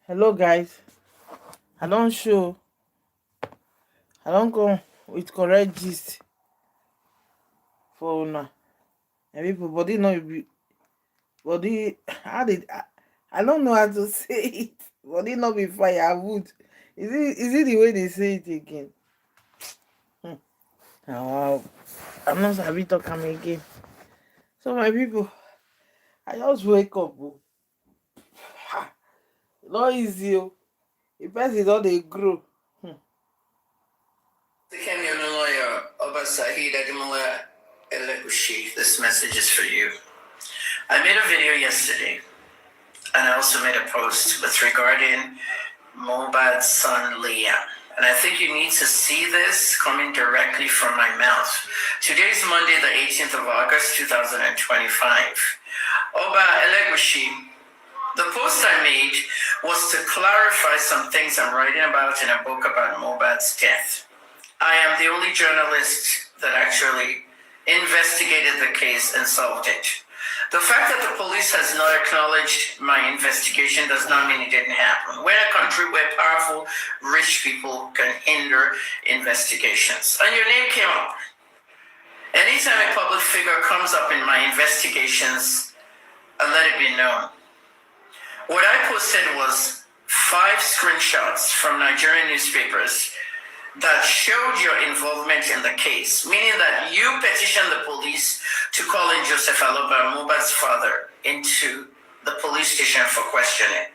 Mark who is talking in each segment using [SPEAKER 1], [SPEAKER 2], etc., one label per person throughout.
[SPEAKER 1] Hello guys, I don't show, I don't come with correct gist for una. And people body no be body how did I don't know how to say it. Body no be firewood. Is it the way they say it again? Hmm. Now I'm not sabi talk am again. So my people, I just wake up. Oh. Ha! Not easy. Oh. The person don dey grow.
[SPEAKER 2] This message is for you. I made a video yesterday, and I also made a post with regarding Mohbad's son Liam. And I think you need to see this coming directly from my mouth. Today is Monday, the 18th of August, 2025. Oba Elegushi, the post I made was to clarify some things I'm writing about in a book about Mohbad's death. I am the only journalist that actually investigated the case and solved it. The fact that the police has not acknowledged my investigation does not mean it didn't happen. We're in a country where powerful, rich people can hinder investigations. And your name came up. Anytime a public figure comes up in my investigations, I let it be known. What I posted was 5 screenshots from Nigerian newspapers that showed your involvement in the case, meaning that you petitioned the police to call in Joseph Aloba, Mohbad's father, into the police station for questioning.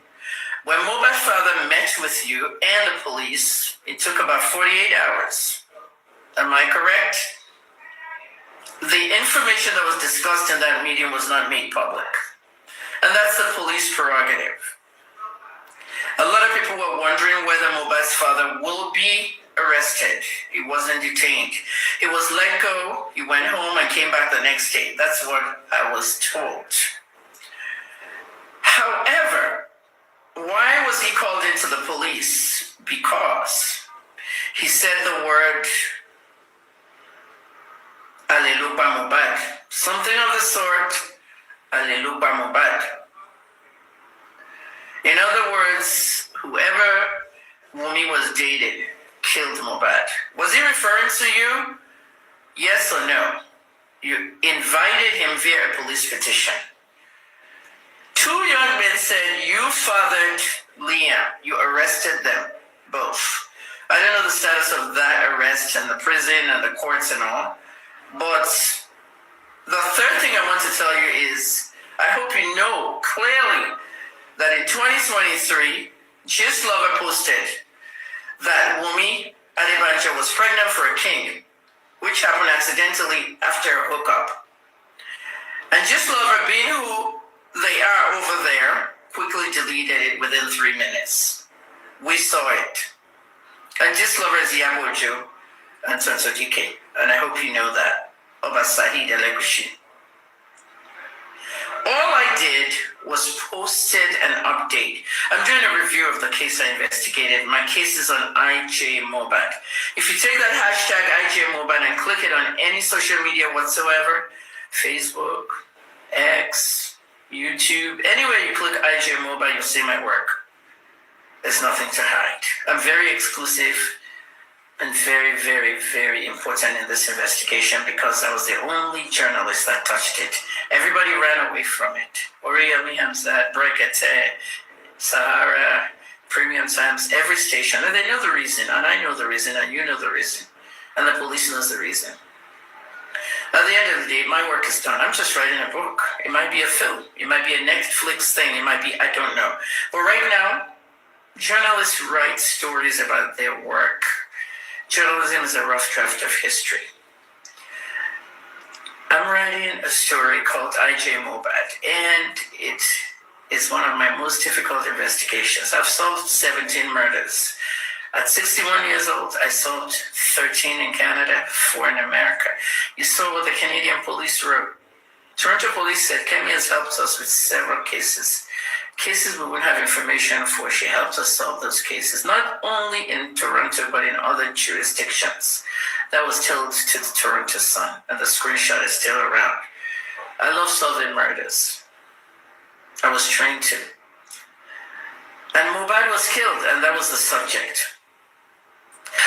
[SPEAKER 2] When Mohbad's father met with you and the police, it took about 48 hours. Am I correct? The information that was discussed in that meeting was not made public. And that's the police prerogative. A lot of people were wondering whether Mohbad's father will be arrested. He wasn't detained. He was let go. He went home and came back the next day. That's what I was told. However, why was he called into the police? Because he said the word Alleluia Mohbad. Something of the sort, Alleluia Mohbad. In other words, whoever Wummi was dating killed Mohbad. Was he referring to you? Yes or no? You invited him via a police petition. 2 young men said you fathered Liam. You arrested them both. I don't know the status of that arrest and the prison and the courts and all. But the third thing I want to tell you is, I hope you know clearly that in 2023, Gist Lover posted that Wummi Adebanjo was pregnant for a king, which happened accidentally after a hookup. And Gist Lover, being who they are over there, quickly deleted it within 3 minutes. We saw it. And Gist Lover is Iyabo Ojo and Tonto DK. And I hope you know that. Oba Sahid Elegushi. All I did was posted an update. I'm doing a review of the case I investigated. My case is on IJ Mohbad. If you take that hashtag IJ Mohbad and click it on any social media whatsoever, Facebook, X, YouTube, anywhere you click IJ Mohbad, you'll see my work. There's nothing to hide. I'm very exclusive and very, very, very important in this investigation because I was the only journalist that touched it. Everybody ran away from it. Oriya Hamzat, Brekete, Sahara, Premium Times, every station. And they know the reason, and I know the reason, and you know the reason. And the police knows the reason. At the end of the day, my work is done. I'm just writing a book. It might be a film. It might be a Netflix thing. It might be, I don't know. But right now, journalists write stories about their work. Journalism is a rough draft of history. I'm writing a story called IJ Mohbad, and it is one of my most difficult investigations. I've solved 17 murders. At 61 years old, I solved 13 in Canada, 4 in America. You saw what the Canadian police wrote. Toronto police said Kemi has helped us with several cases. Cases we wouldn't have information for. She helped us solve those cases, not only in Toronto, but in other jurisdictions. That was told to the Toronto Sun, and the screenshot is still around. I love solving murders. I was trained to. And Mohbad Mohbad was killed, and that was the subject.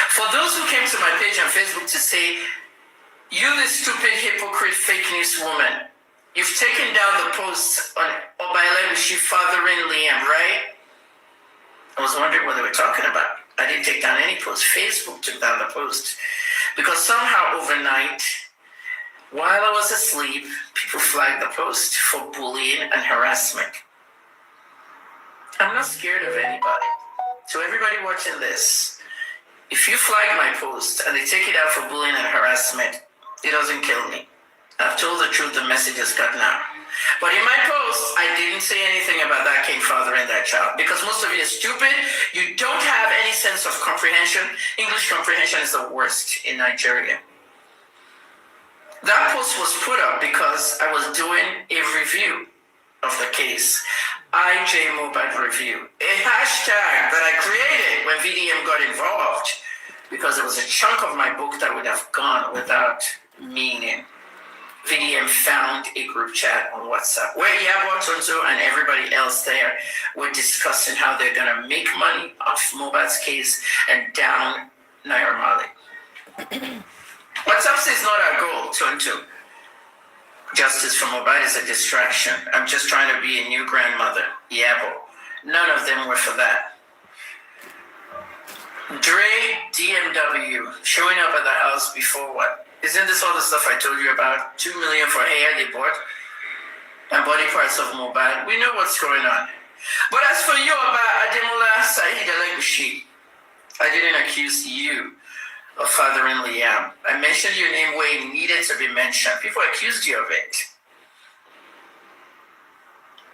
[SPEAKER 2] For those who came to my page on Facebook to say, you this stupid, hypocrite, fake news woman, you've taken down the post on Obaile fathering Liam, right? I was wondering what they were talking about. I didn't take down any post. Facebook took down the post. Because somehow overnight, while I was asleep, people flagged the post for bullying and harassment. I'm not scared of anybody. So everybody watching this, if you flag my post and they take it out for bullying and harassment, it doesn't kill me. I've told the truth, the message has gotten out. But in my post, I didn't say anything about that king father and that child. Because most of you are stupid. You don't have any sense of comprehension. English comprehension is the worst in Nigeria. That post was put up because I was doing a review of the case. IJ Mohbad review. A hashtag that I created when VDM got involved. Because it was a chunk of my book that would have gone without meaning. VDM found a group chat on WhatsApp where Iyabo Ojo and everybody else there were discussing how they're going to make money off Mohbad's case and down Naira Marley. WhatsApp is not our goal, Tonto. Justice for Mohbad is a distraction. I'm just trying to be a new grandmother, Iyabo. None of them were for that. Dre DMW showing up at the house before what? Isn't this all the stuff I told you about? 2 million for hair they bought and body parts of Mohbad. We know what's going on. But as for you about Ademola Saheed Elegushi, I didn't accuse you of fathering Liam. I mentioned your name where it needed to be mentioned. People accused you of it.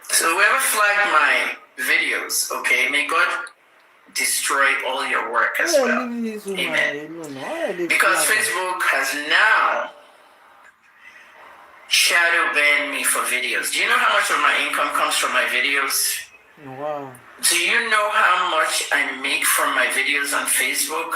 [SPEAKER 2] So whoever flagged my videos, okay, may God destroy all your work as well. Amen. Because Facebook has now shadow banned me for videos. Do you know how much of my income comes from my videos?
[SPEAKER 1] Wow.
[SPEAKER 2] Do you know how much I make from my videos on Facebook?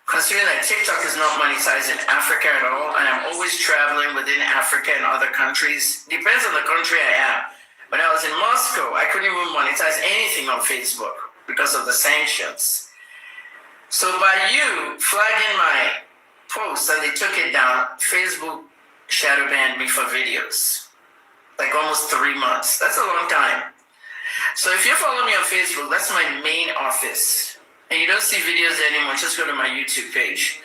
[SPEAKER 2] Considering that TikTok is not monetized in Africa at all, and I'm always traveling within Africa and other countries. Depends on the country I am. When I was in Moscow, I couldn't even monetize anything on Facebook because of the sanctions. So by you flagging my post and they took it down, Facebook shadow banned me for videos. Like almost 3 months. That's a long time. So if you follow me on Facebook, that's my main office. And you don't see videos anymore, just go to my YouTube page.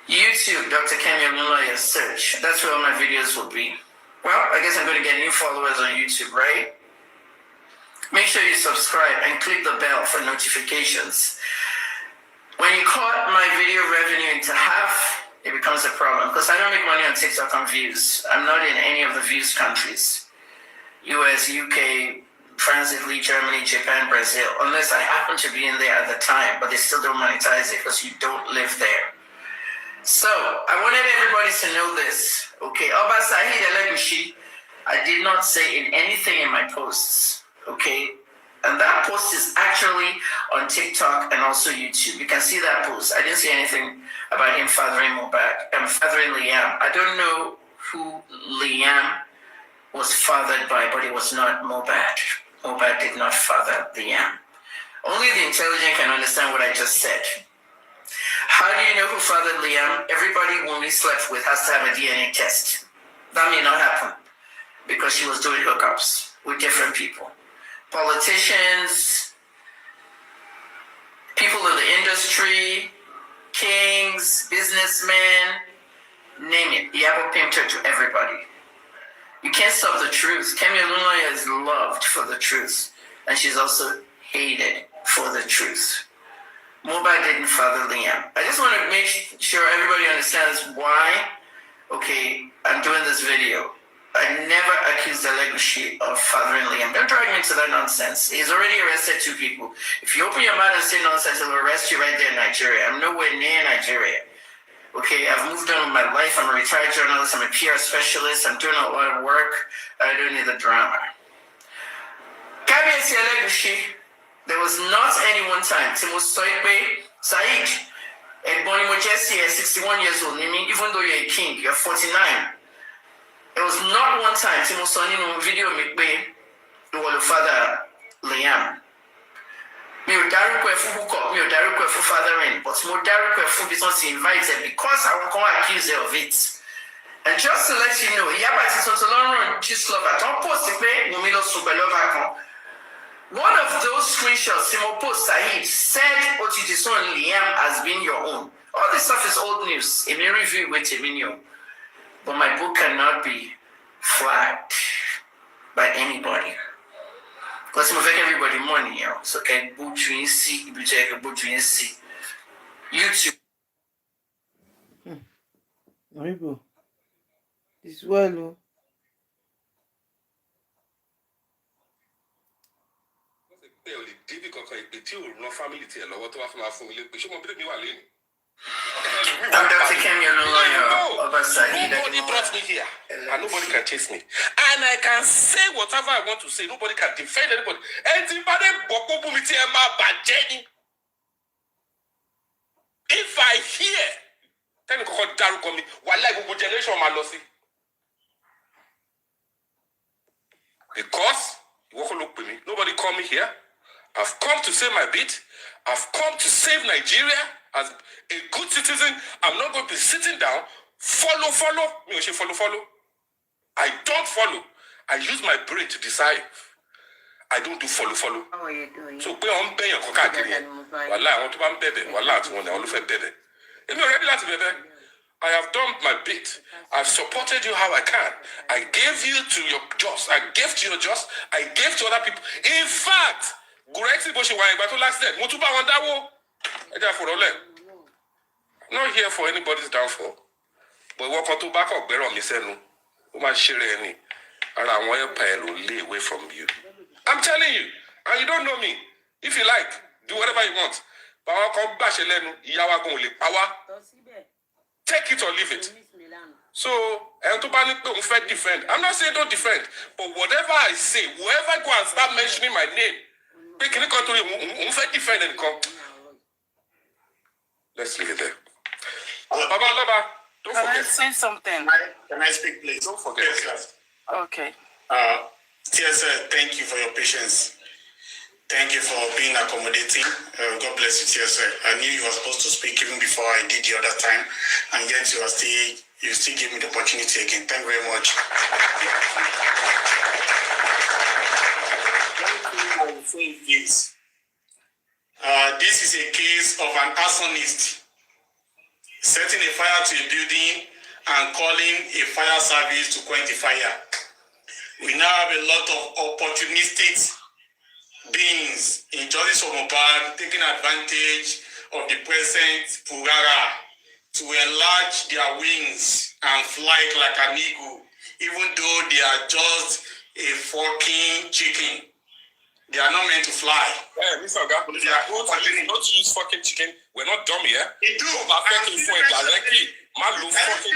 [SPEAKER 2] YouTube, Dr. Kemi Olunloye search. That's where all my videos will be. Well, I guess I'm going to get new followers on YouTube, right? Make sure you subscribe and click the bell for notifications. When you cut my video revenue into half, it becomes a problem because I don't make money on TikTok on views. I'm not in any of the views countries. US, UK, France, Italy, Germany, Japan, Brazil, unless I happen to be in there at the time, but they still don't monetize it because you don't live there. So, I wanted everybody to know this. Okay, Oba Saheed Elegushi, I did not say in anything in my posts. Okay, and that post is actually on TikTok and also YouTube. You can see that post. I didn't say anything about him fathering Mohbad. Fathering Liam. I don't know who Liam was fathered by, but it was not Mohbad. Mohbad did not father Liam. Only the intelligent can understand what I just said. How do you know who fathered Liam? Everybody Wummi slept with has to have a DNA test. That may not happen because she was doing hookups with different people. Politicians, people in the industry, kings, businessmen, name it. Iyabo pimped her to everybody. You can't stop the truth. Kemi Olunloye is loved for the truth, and she's also hated for the truth. Mohbad didn't father Liam. I just want to make sure everybody understands why, okay, I'm doing this video. I never accused Elegushi of fathering Liam. Don't drag me into that nonsense. He's already arrested 2 people. If you open your mouth and say nonsense, he'll arrest you right there in Nigeria. I'm nowhere near Nigeria. Okay, I've moved on with my life. I'm a retired journalist. I'm a PR specialist. I'm doing a lot of work. I don't need the drama. Kabiyesi Elegushi, there was not any one time Timo Soipe Said, Bonnie Mojesi, 61 years old, even though you're a king, you're 49. There was not one time Timo Sonino video me the father Liam. Mi ò dárúkọ ẹ fún hook-up, mi ò dárúkọ ẹ fún fathering, but mo dárúkọ ẹ fún bí wọ́n ti invite because àwọn kan accuse her of it. And just to let you know, Iyabo àti Tonto Lọ́rùn Gist Lover tó ń post pé Wummi lọ sùn pẹ̀lú ọba kan. One of those screenshots Simo post Saheed said Otiji son Liam has been your own. All this stuff is old news. A mere review with Emilio. But my book cannot be flagged by anybody. Because I'm making everybody money, you know. So can boot you in see, if you check a boot you in see. YouTube.
[SPEAKER 1] People, this well.
[SPEAKER 2] I'm Dr. Kemi, no lawyer.
[SPEAKER 3] Nobody brought me here, and nobody can chase me. And I can say whatever I want to say. Nobody can defend anybody. If I hear, because nobody call me here. I've come to say my bit. I've come to save Nigeria as a good citizen. I'm not going to be sitting down. Follow. I don't follow. I use my brain to decide. I don't do follow.
[SPEAKER 2] How are you doing?
[SPEAKER 3] So pé on pay yan kokakiri yẹn. Wàláhì àwọn tó bá ń bẹ̀bẹ̀, wàláhì àti wọn ni àwọn ló fẹ́ bẹ̀bẹ̀. Èmi ò ready láti bẹ̀bẹ̀. I have done my bit. I've supported you how I can. I gave you to your just. I gave to your just. I gave to other people. In fact, Gurexi bó ṣe wà ìgbà tó last day, mo tún bá wọn dáwó. Ẹ jẹ́ àfọ̀rọ̀lẹ̀. I'm not here for anybody's downfall. But ìwọ kan tó bá kọ̀ gbẹ́rọ̀ mi sẹ́nu, ó máa ṣeré ẹni. Ara àwọn ẹ̀pà ẹ̀ ló lé away from you. I'm telling you, and you don't know me. If you like, do whatever you want. But àwọn kan gbàṣẹ lẹ́nu, ìyá wa gan ò lè pa wá. Take it or leave it. So, and to defend. I'm not saying don't defend, but whatever I say, whoever go and start mentioning my name, defend and come. Let's leave it there. Baba, don't
[SPEAKER 4] Can I
[SPEAKER 3] forget.
[SPEAKER 4] say something?
[SPEAKER 5] Can I speak, please?
[SPEAKER 3] Don't forget.
[SPEAKER 5] Yes,
[SPEAKER 4] Okay.
[SPEAKER 5] TSL, thank you for your patience. Thank you for being accommodating. God bless you, TSL. I knew you were supposed to speak even before I did the other time, and yet you still gave me the opportunity again. Thank you very much. This is a case of an arsonist setting a fire to a building and calling a fire service to quench the fire. We now have a lot of opportunistic beings in justice of Mohbad taking advantage of the present purara to enlarge their wings and fly like an eagle, even though they are just a fucking chicken. They are not meant to fly.
[SPEAKER 3] Hey, Mr. Oga, don't use fucking chicken. We're not dumb here.
[SPEAKER 5] They do.
[SPEAKER 3] Fucking directly. Fucking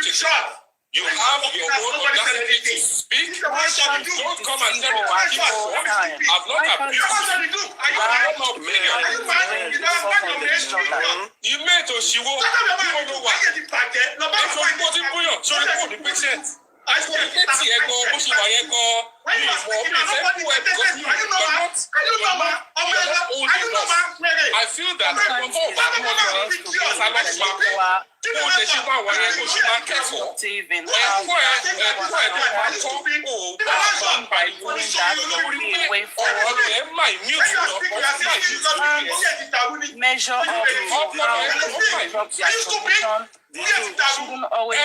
[SPEAKER 3] chicken. You have your own audacity to speak. Don't come and tell me I've not abused. You made Oshiwo. I feel that
[SPEAKER 4] measure of how shouldn't always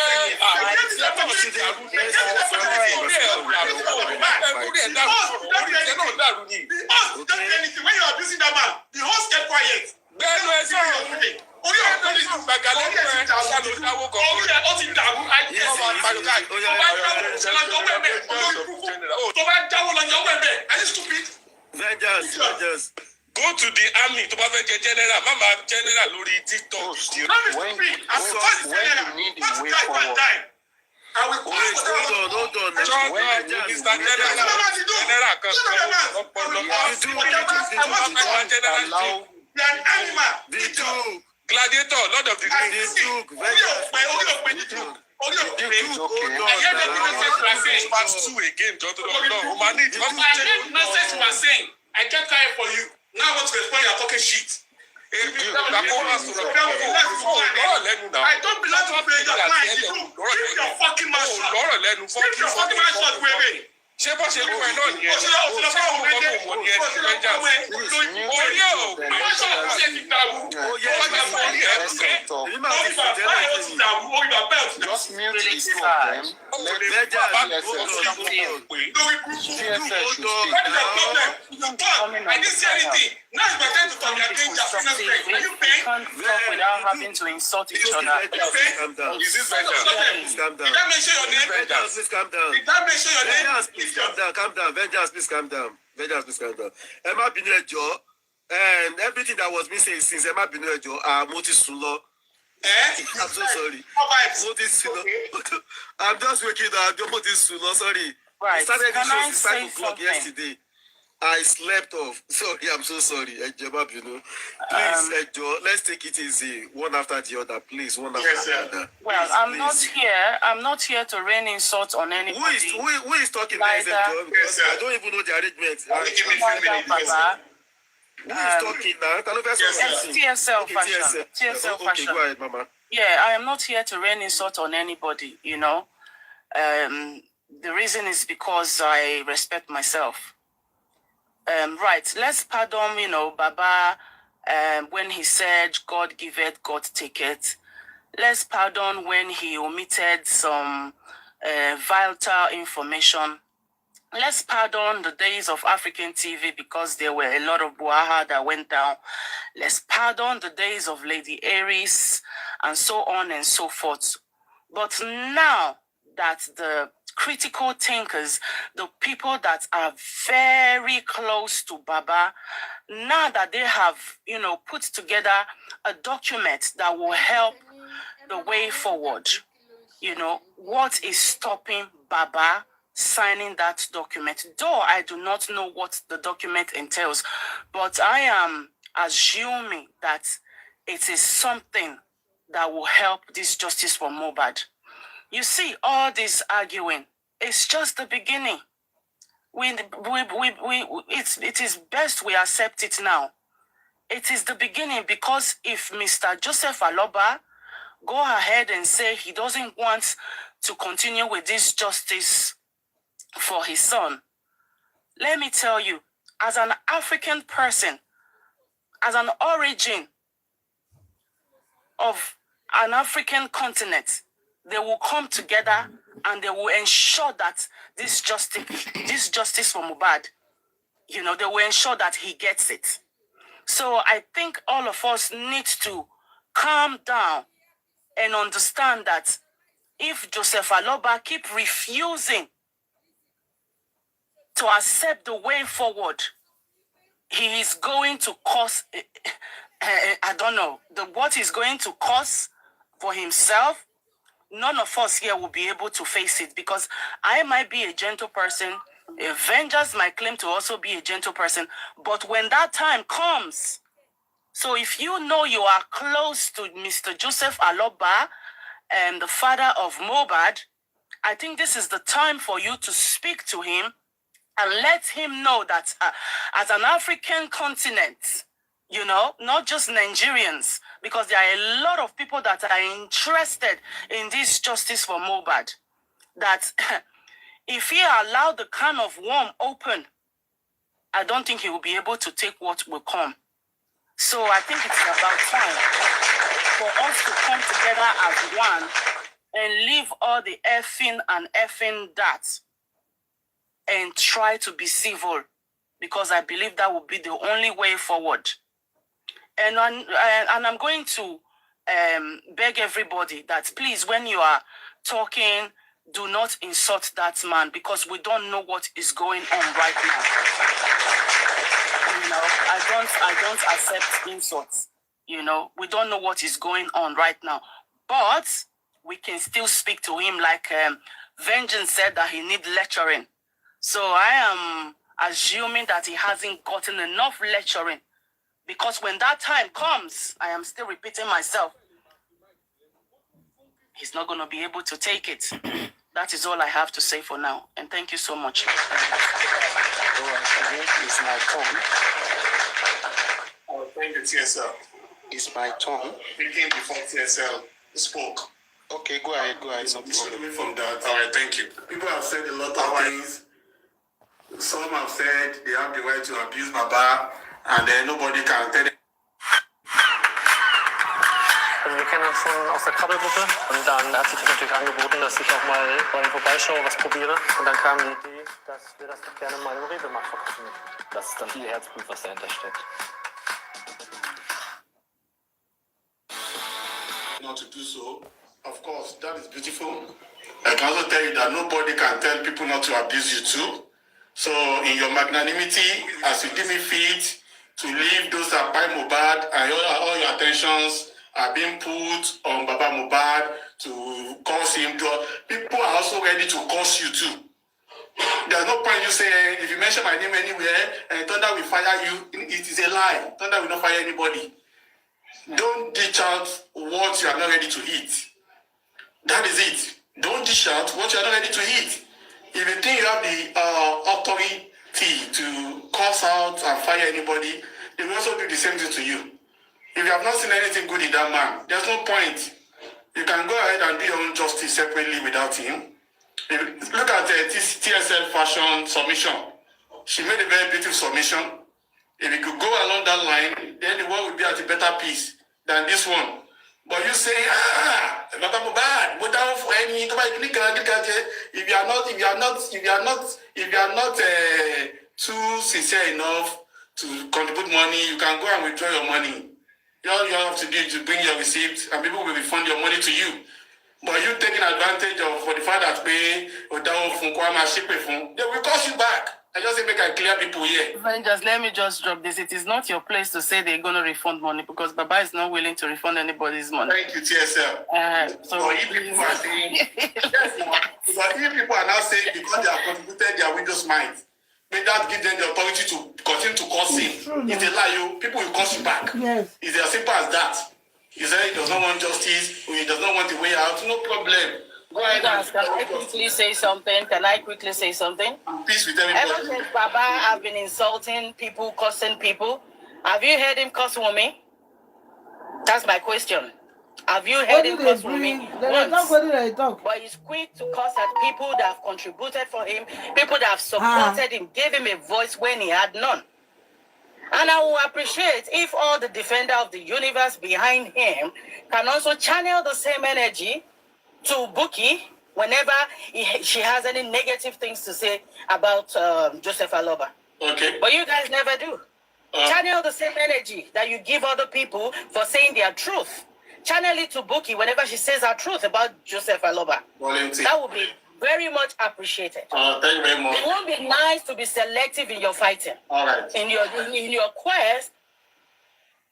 [SPEAKER 5] when you are abusing that man, the host get quiet.
[SPEAKER 3] Vengeance. Go to the army to have a general. Mama general Lori TikTok.
[SPEAKER 5] When you need the way forward. I will hold on.
[SPEAKER 3] Gladiator, Lord of the Rings. I kept crying for you.
[SPEAKER 5] Now what's going on? You're talking shit. I don't belong to clients. You keep your fucking mouth shut. Keep your fucking mouth shut, baby.
[SPEAKER 3] ṣé bó ṣe kú ẹ náà nìyẹn ṣé òun mọ̀ ní ẹni vengeance orí ẹ̀ ò àwọn sọ̀rọ̀ ṣe ti dàrú ó yẹ orí ẹ̀
[SPEAKER 6] Just mute these two of them. Let
[SPEAKER 5] I didn't say anything. Now it's my time to talk. Are you paying?
[SPEAKER 4] Can't talk without having to insult each other.
[SPEAKER 5] Calm down. Is this vengeance? Calm down. Did that mention your name?
[SPEAKER 6] Vengeance, please calm down.
[SPEAKER 5] Did that mention your name?
[SPEAKER 6] Vengeance, please calm down. Calm down. Vengeance, please calm down. Vengeance, please calm down. Emma Binejo, and everything that was missing since Emma Binejo, Moti Sulo. I'm so sorry. Moti Sulo. I'm just waking up. Moti Sulo. Sorry.
[SPEAKER 4] Right.
[SPEAKER 6] I started
[SPEAKER 4] Can I
[SPEAKER 6] the show
[SPEAKER 4] say
[SPEAKER 6] 5 o'clock
[SPEAKER 4] something?
[SPEAKER 6] yesterday. I slept off. Sorry, I'm so sorry. Please, let's take it easy, one after the other. Please, one after the other.
[SPEAKER 4] Well,
[SPEAKER 6] Please,
[SPEAKER 4] I'm not here to rain insult on anybody.
[SPEAKER 6] Who is talking
[SPEAKER 4] Like
[SPEAKER 6] there? Because I don't even know the arrangement. Who is talking now?
[SPEAKER 4] TSL fashion. TSL
[SPEAKER 6] Okay,
[SPEAKER 4] fashion.
[SPEAKER 6] go ahead, Mama.
[SPEAKER 4] Yeah, I am not here to rain insult on anybody, you know. The reason is because I respect myself. Right, let's pardon, you know, Baba when he said, God giveth, God taketh. Let's pardon when he omitted some vital information. Let's pardon the days of African TV because there were a lot of buaha that went down. Let's pardon the days of Lady Aries and so on and so forth. But now that the critical thinkers, the people that are very close to Baba, now that they have, you know, put together a document that will help the way forward, you know, what is stopping Baba signing that document? Though I do not know what the document entails, but I am assuming that it is something that will help this justice for Mohbad. You see, all this arguing, it's just the beginning. It is best we accept it now. It is the beginning, because if Mr. Joseph Aloba go ahead and say he doesn't want to continue with this justice for his son, let me tell you, as an African person, as an origin of an African continent, they will come together and they will ensure that this justice for Mohbad, you know, they will ensure that he gets it. So I think all of us need to calm down and understand that if Joseph Aloba keep refusing to accept the way forward, he is going to cause, I don't know, what he's going to cause for himself. None of us here will be able to face it, because I might be a gentle person. Avengers might claim to also be a gentle person. But when that time comes, so if you know you are close to Mr. Joseph Aloba, the father of Mohbad, I think this is the time for you to speak to him and let him know that as an African continent, you know, not just Nigerians, because there are a lot of people that are interested in this justice for Mohbad, that if he allowed the can of worm open, I don't think he will be able to take what will come. So I think it's about time for us to come together as one and leave all the effing and effing that and try to be civil, because I believe that will be the only way forward. And I'm going to beg everybody that please, when you are talking, do not insult that man, because we don't know what is going on right now. You know, I don't accept insults. You know, we don't know what is going on right now, but we can still speak to him like Vengeance said that he needs lecturing. So I am assuming that he hasn't gotten enough lecturing, because when that time comes, I am still repeating myself, he's not going to be able to take it. That is all I have to say for now. And thank you so much.
[SPEAKER 6] It's my turn.
[SPEAKER 5] Okay, TSL.
[SPEAKER 7] It's my turn.
[SPEAKER 5] Speaking before TSL spoke.
[SPEAKER 7] Okay, go ahead. No problem.
[SPEAKER 5] From that, all right, thank you. People have said a lot of things. Some have said they have the right to abuse Baba, and then nobody can tell them.
[SPEAKER 8] Also wir kennen uns schon aus der Krabbelgruppe und dann hat sich das natürlich angeboten, dass ich auch mal bei ihm vorbeischaue, was probiere. Und dann kam die Idee, dass wir das doch gerne mal im Rewe-Markt verkaufen möchten. Das ist dann viel Herzblut, was dahinter steckt.
[SPEAKER 5] Not to do so, of course, that is beautiful. I can also tell you that nobody can tell people not to abuse you too. So in your magnanimity, as you deem it fit to leave those that buy Mohbad and all your attentions are being put on Baba Mohbad to cause him to, people are also ready to cause you too. There's no point you say, if you mention my name anywhere, and Thunder will fire you, it is a lie. Thunder will not fire anybody. Don't dish out what you are not ready to eat. That is it. Don't dish out what you are not ready to eat. If you think you have the authority to curse out and fire anybody, they will also do the same thing to you. If you have not seen anything good in that man, there's no point. You can go ahead and do your own justice separately without him. Look at the TSL fashion submission. She made a very beautiful submission. If you could go along that line, then the world will be at a better peace than this one. But you say, Baba Mohbad, if you are not too sincere enough to contribute money, you can go and withdraw your money. All you have to do is to bring your receipt, and people will refund your money to you. But you taking advantage of for the fact that they will cost you back. I just say make I clear people here.
[SPEAKER 4] Just let me just drop this. It is not your place to say they're going to refund money because Baba is not willing to refund anybody's money.
[SPEAKER 5] Thank you, TSL.
[SPEAKER 4] So
[SPEAKER 5] if people are saying, but if people are now saying because they have contributed their widow's mind, may that give them the authority to continue to cause him. It's a lie, people will cause you back.
[SPEAKER 1] Yes.
[SPEAKER 5] It's as simple as that. He said he does not want justice, or he does not want a way out, no problem. Go ahead.
[SPEAKER 4] Can I quickly say something?
[SPEAKER 5] Peace with everybody.
[SPEAKER 4] Ever since Baba have been insulting people, cursing people, have you heard him curse Wummi? That's my question. Have you heard him curse Wummi? Once. But he's quick to curse at people that have contributed for him, people that have supported him, gave him a voice when he had none. And I will appreciate if all the defender of the universe behind him can also channel the same energy to Buki whenever she has any negative things to say about Joseph Aloba.
[SPEAKER 5] Okay.
[SPEAKER 4] But you guys never do. Channel the same energy that you give other people for saying their truth. Channel it to Buki whenever she says her truth about Joseph Aloba. That would be very much appreciated.
[SPEAKER 5] Thank you very much.
[SPEAKER 4] It won't be nice to be selective in your fighting.
[SPEAKER 5] All right.
[SPEAKER 4] In your quest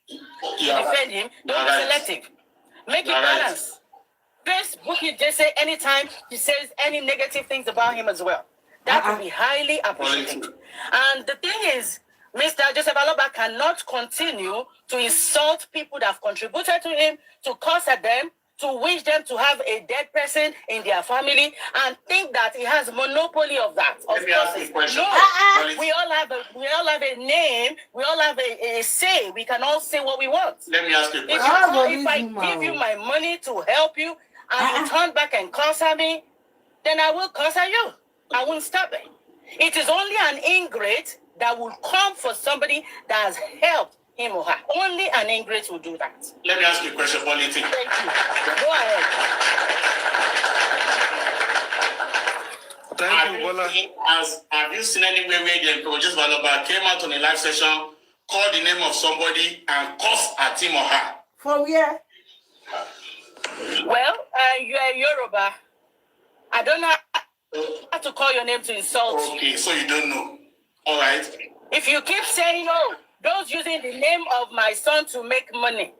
[SPEAKER 4] to defend him, don't be selective. Make it balance. First, Buki just say anytime he says any negative things about him as well. That would be highly appreciated. And the thing is, Mr. Joseph Aloba cannot continue to insult people that have contributed to him, to curse at them, to wish them to have a dead person in their family, and think that he has monopoly of that. Of course, no. We all have a name. We all have a say. We can all say what we want.
[SPEAKER 5] Let me ask you a question.
[SPEAKER 4] If I give you my money to help you, and you turn back and curse at me, then I will curse at you. I won't stop it. It is only an ingrate that will come for somebody that has helped him or her. Only an ingrate will do that.
[SPEAKER 5] Let me ask you a question, Polity.
[SPEAKER 4] Thank you. Go ahead.
[SPEAKER 5] Thank you, Bola. Have you seen anywhere where the Project Valoba came out on a live session, called the name of somebody, and cursed at him or her?
[SPEAKER 1] For where?
[SPEAKER 4] Well, you are Yoruba. I don't know how to call your name to insult you.
[SPEAKER 5] Okay, so you don't know. All right.
[SPEAKER 4] If you keep saying, oh, those using the name of my son to make money,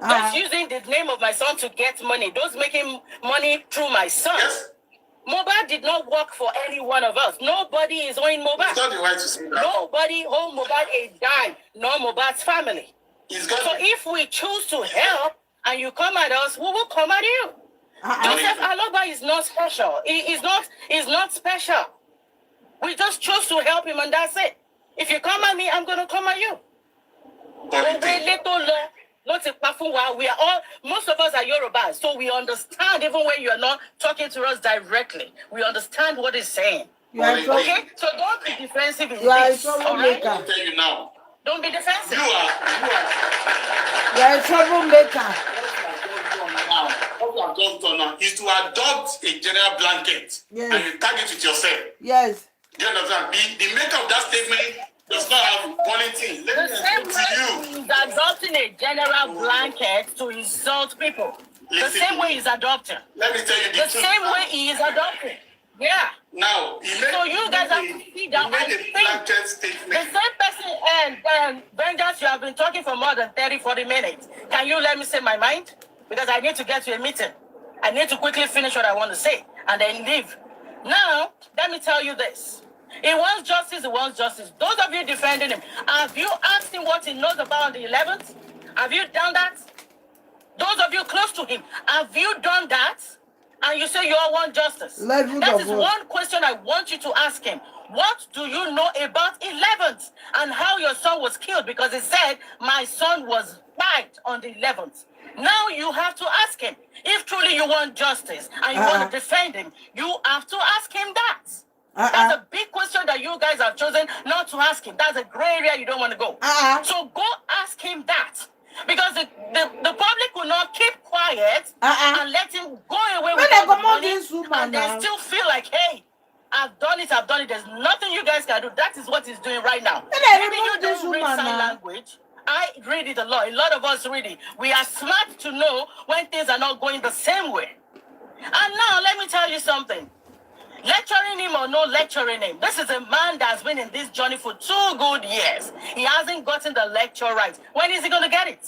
[SPEAKER 4] those using the name of my son to get money, those making money through my son.
[SPEAKER 5] Yes.
[SPEAKER 4] Mohbad did not work for any one of us. Nobody is owing Mohbad.
[SPEAKER 5] It's not the right to say that.
[SPEAKER 4] Nobody owed Mohbad a dime, nor Mohbad's family. So if we choose to help and you come at us, we will come at you. Joseph Aloba is not special. He's not special. We just chose to help him and that's it. If you come at me, I'm going to come at you.
[SPEAKER 5] holiday.
[SPEAKER 4] We are all, most of us are Yorubas, so we understand even when you are not talking to us directly. We understand what he's saying. Okay? So don't be defensive in this. All right?
[SPEAKER 5] I'll tell you now.
[SPEAKER 4] Don't be defensive.
[SPEAKER 5] You are
[SPEAKER 1] a troublemaker.
[SPEAKER 5] What you have just done now is to adopt a general blanket and you tag it with yourself.
[SPEAKER 1] Yes.
[SPEAKER 5] Do you understand? The maker of that statement does not have quality.
[SPEAKER 4] The same way he's adopting a general blanket to insult people. The same way he's adopting.
[SPEAKER 5] Let me tell you the truth.
[SPEAKER 4] The same way he is adopting. Yeah.
[SPEAKER 5] Now,
[SPEAKER 4] so you guys have to see that. The same person and Vengeance, you have been talking for more than 30-40 minutes. Can you let me say my mind? Because I need to get to a meeting. I need to quickly finish what I want to say and then leave. Now, let me tell you this. He wants justice, he wants justice. Those of you defending him, have you asked him what he knows about on the 11th? Have you done that? Those of you close to him, have you done that? And you say you all want justice. That is one question I want you to ask him. What do you know about 11th and how your son was killed? Because he said, my son was died on the 11th. Now you have to ask him. If truly you want justice and you want to defend him, you have to ask him that. That's a big question that you guys have chosen not to ask him. That's a gray area you don't want to go. So go ask him that. Because the public will not keep quiet and let him go away with all the money and they still feel like, hey, I've done it. There's nothing you guys can do. That is what he's doing right now. Maybe you don't read sign language. I read it a lot. A lot of us read it. We are smart to know when things are not going the same way. And now, let me tell you something. Lecturing him or no lecturing him, this is a man that's been in this journey for 2 good years. He hasn't gotten the lecture right. When is he going to get it?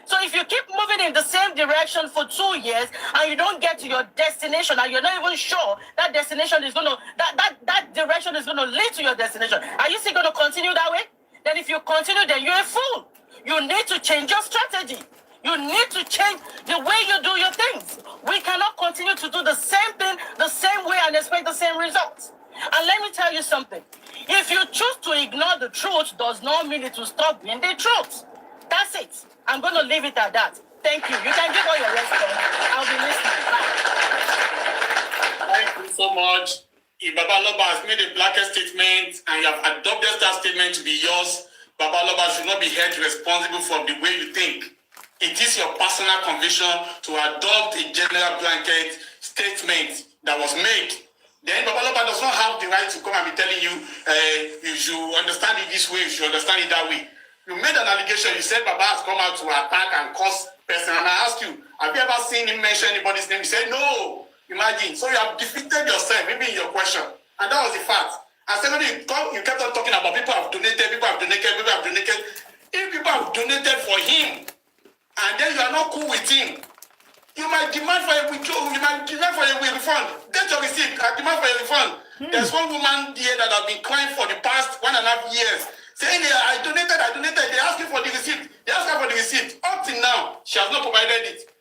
[SPEAKER 4] So if you keep moving in the same direction for 2 years and you don't get to your destination and you're not even sure that destination is going to, that direction is going to lead to your destination, are you still going to continue that way? Then if you continue, then you're a fool. You need to change your strategy. You need to change the way you do your things. We cannot continue to do the same thing the same way and expect the same results. And let me tell you something. If you choose to ignore the truth, does not mean it will stop being the truth. That's it. I'm going to leave it at that. Thank you. You can give all your response. I'll be listening. Bye.
[SPEAKER 5] Thank you so much. If Baba Loba has made a blanket statement and you have adopted that statement to be yours, Baba Loba should not be held responsible for the way you think. It is your personal conviction to adopt a general blanket statement that was made. Then Baba Loba does not have the right to come and be telling you, you should understand it this way, you should understand it that way. You made an allegation, you said Baba has come out to attack and cause person, and I asked you, have you ever seen him mention anybody's name? You said, no. Imagine. So you have defeated yourself, maybe in your question. And that was the fact. And secondly, you kept on talking about people have donated, people have donated, people have donated. If people have donated for him, and then you are not cool with him, you might demand for a withdrawal, you might demand for a refund. Get your receipt, demand for a refund. There's one woman here that has been crying for the past 1.5 years, saying, I donated, they asked me for the receipt. They asked her for the receipt. Up till now, she has not provided it.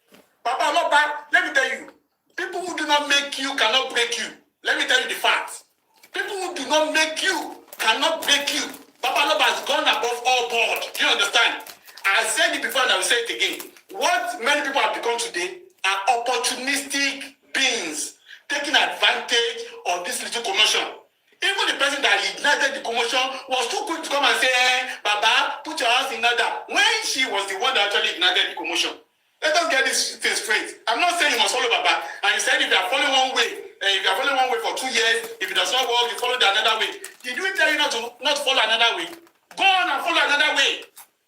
[SPEAKER 5] Papa Loba, let me tell you, people who do not make you cannot break you. Let me tell you the facts. People who do not make you cannot break you. Papa Loba has gone above all board. Do you understand? I said it before and I will say it again. What many people have become today are opportunistic beings taking advantage of this little commotion. Even the person that ignited the commotion was too quick to come and say, Baba, put your house in order. When she was the one that actually ignited the commotion. Let us get this thing straight. I'm not saying you must follow Baba. And you said if you are following one way, if you are following one way for 2 years, if it does not work, you follow the another way. Did we tell you not to follow another way? Go on and follow another way.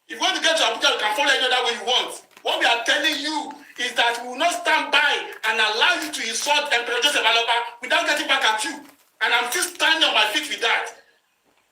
[SPEAKER 5] If you want to get to Abuja, you can follow any other way you want. What we are telling you is that we will not stand by and allow you to insult Emperor Joseph Aloba without getting back at you. And I'm still standing on my feet with that.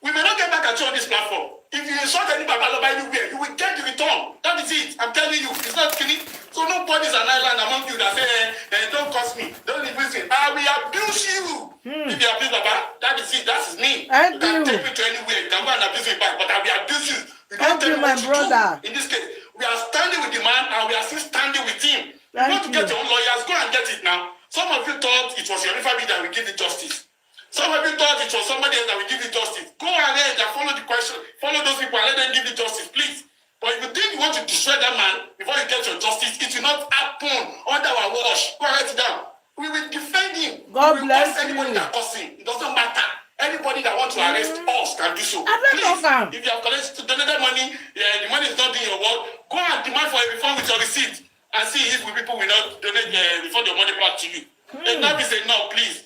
[SPEAKER 5] We may not get back at you on this platform. If you insult any Aloba anywhere, you will get the return. That is it. I'm telling you. It's not killing. So nobody is an island among you that say, don't cost me. Don't abuse me. I will abuse you. If you abuse Baba, that is it. That is me. You can take me to anywhere. You can go and abuse me back, but I will abuse you.
[SPEAKER 1] Thank you, my brother.
[SPEAKER 5] In this case, we are standing with the man and we are still standing with him. You want to get your own lawyers, go and get it now. Some of you thought it was your family that will give you justice. Some of you thought it was somebody else that will give you justice. Go ahead and follow the question. Follow those people and let them give you justice, please. But if you think want to destroy that man before you get your justice, it will not happen under our watch. Go write it down. We will defend him.
[SPEAKER 1] God
[SPEAKER 5] we will
[SPEAKER 1] bless
[SPEAKER 5] curse anybody
[SPEAKER 1] you.
[SPEAKER 5] that curse him. It doesn't matter. Anybody that wants to arrest us can do so. Please, if you have collected donated money, the money is not doing your work, go and demand for a refund with your receipt and see if people will not donate refund your money back to you. Enough is enough, please.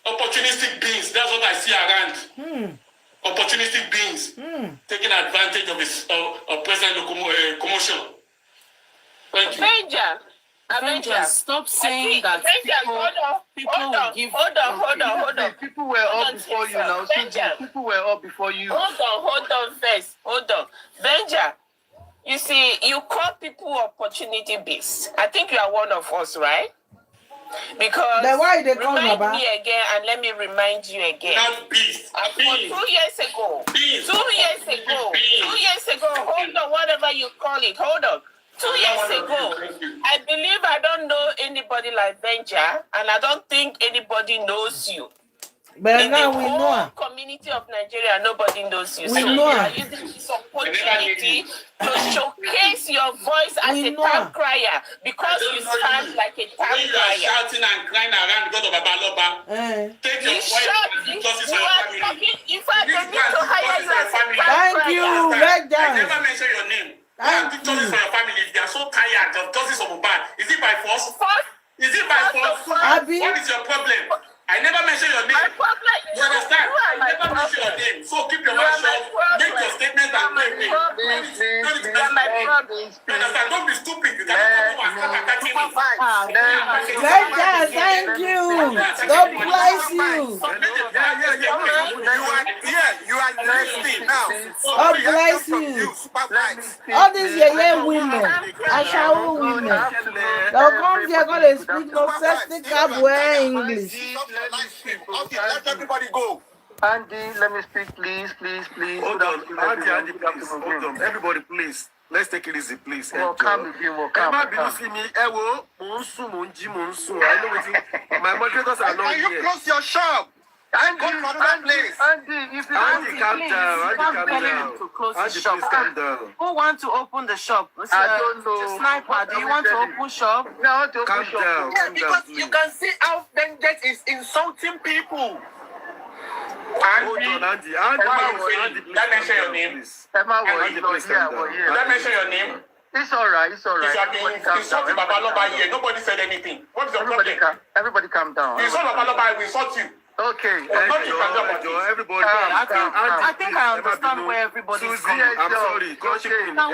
[SPEAKER 5] Opportunistic beings, that's what I see around. Opportunistic beings taking advantage of his present commotion. Thank you.
[SPEAKER 4] Avenger, stop saying that people will give.
[SPEAKER 6] Hold on. People were up before you now. People were up before you.
[SPEAKER 9] Hold on first. Hold on. Benja, you see, you call people opportunity beasts. I think you are one of us, right? Because
[SPEAKER 1] then why they call
[SPEAKER 9] remind
[SPEAKER 1] Baba?
[SPEAKER 9] me again and let me remind you again.
[SPEAKER 5] Not beast.
[SPEAKER 9] For 2 years ago. 2 years ago. 2 years ago. Hold on, whatever you call it. Hold on. 2 years ago, I believe I don't know anybody like Benja, and I don't think anybody knows you.
[SPEAKER 1] But
[SPEAKER 9] in
[SPEAKER 1] now
[SPEAKER 9] the
[SPEAKER 1] we
[SPEAKER 9] whole
[SPEAKER 1] know her.
[SPEAKER 9] community of Nigeria, nobody knows you.
[SPEAKER 1] We
[SPEAKER 9] So
[SPEAKER 1] know
[SPEAKER 9] you
[SPEAKER 1] her.
[SPEAKER 9] are using this opportunity to showcase your voice as
[SPEAKER 1] We
[SPEAKER 9] a
[SPEAKER 1] know
[SPEAKER 9] town
[SPEAKER 1] her.
[SPEAKER 9] crier because you stand like a town
[SPEAKER 5] When you are
[SPEAKER 9] crier.
[SPEAKER 5] shouting and crying around because of Babaloba, take your
[SPEAKER 9] You
[SPEAKER 5] voice
[SPEAKER 9] shot.
[SPEAKER 5] and do
[SPEAKER 9] You
[SPEAKER 5] justice for
[SPEAKER 9] are
[SPEAKER 5] your family.
[SPEAKER 9] talking. In fact,
[SPEAKER 5] You
[SPEAKER 9] they
[SPEAKER 5] need
[SPEAKER 9] need to
[SPEAKER 5] to
[SPEAKER 9] hire
[SPEAKER 5] do
[SPEAKER 9] you as a
[SPEAKER 5] justice for your
[SPEAKER 9] town
[SPEAKER 1] Thank
[SPEAKER 9] crier.
[SPEAKER 1] you.
[SPEAKER 5] I
[SPEAKER 1] Write down.
[SPEAKER 5] never mention your name. Go and do justice for your family. If they are so tired of justice of Mohbad, is it by force? Is it by force?
[SPEAKER 1] Abi?
[SPEAKER 5] What is your problem? I never mention your name.
[SPEAKER 9] My problem is
[SPEAKER 5] You understand?
[SPEAKER 9] you are
[SPEAKER 5] I
[SPEAKER 9] my
[SPEAKER 5] never mention your
[SPEAKER 9] problem.
[SPEAKER 5] name. So keep your
[SPEAKER 9] You
[SPEAKER 5] mouth
[SPEAKER 9] are my
[SPEAKER 5] shut. Make your
[SPEAKER 9] problem.
[SPEAKER 5] statement
[SPEAKER 9] You are
[SPEAKER 5] and
[SPEAKER 9] my
[SPEAKER 5] go away.
[SPEAKER 9] problem.
[SPEAKER 5] You
[SPEAKER 9] are my problem.
[SPEAKER 5] understand? Don't be stupid. You cannot come and attacking me.
[SPEAKER 1] Brenda, thank you. God bless you.
[SPEAKER 6] You are listening now.
[SPEAKER 1] God bless you. All these young women, Ashawo women, they'll come here, gonna speak no sexy Kabwe English.
[SPEAKER 6] Okay, let everybody go. Andy, let me speak, please. Hold on, Andy, please. Hold on, everybody, please. Let's take it easy, please. We'll come with you. My moderators are not here. Can you close your shop? Andy, go to that place. Andy, if you
[SPEAKER 1] Andy,
[SPEAKER 6] calm down. Andy, please calm down.
[SPEAKER 4] Who want to open the shop?
[SPEAKER 6] I don't know.
[SPEAKER 4] Sniper, do you want to open shop?
[SPEAKER 6] No, I want to open shop.
[SPEAKER 5] down.
[SPEAKER 6] Yeah, because you can see how Vengeance is insulting people.
[SPEAKER 5] Hold
[SPEAKER 6] on, Andy.
[SPEAKER 5] Andy, did I mention your name?
[SPEAKER 6] Emma,
[SPEAKER 5] Andy, please calm down. Did I mention your name?
[SPEAKER 6] It's all right.
[SPEAKER 5] You have been insulting Babaloba here. Nobody said anything. What is your problem?
[SPEAKER 6] Everybody calm down.
[SPEAKER 5] You insult Babaloba, I will insult you.
[SPEAKER 6] Okay.
[SPEAKER 5] Everybody.
[SPEAKER 4] I think I understand where everybody is coming from.
[SPEAKER 6] I'm sorry.
[SPEAKER 4] Can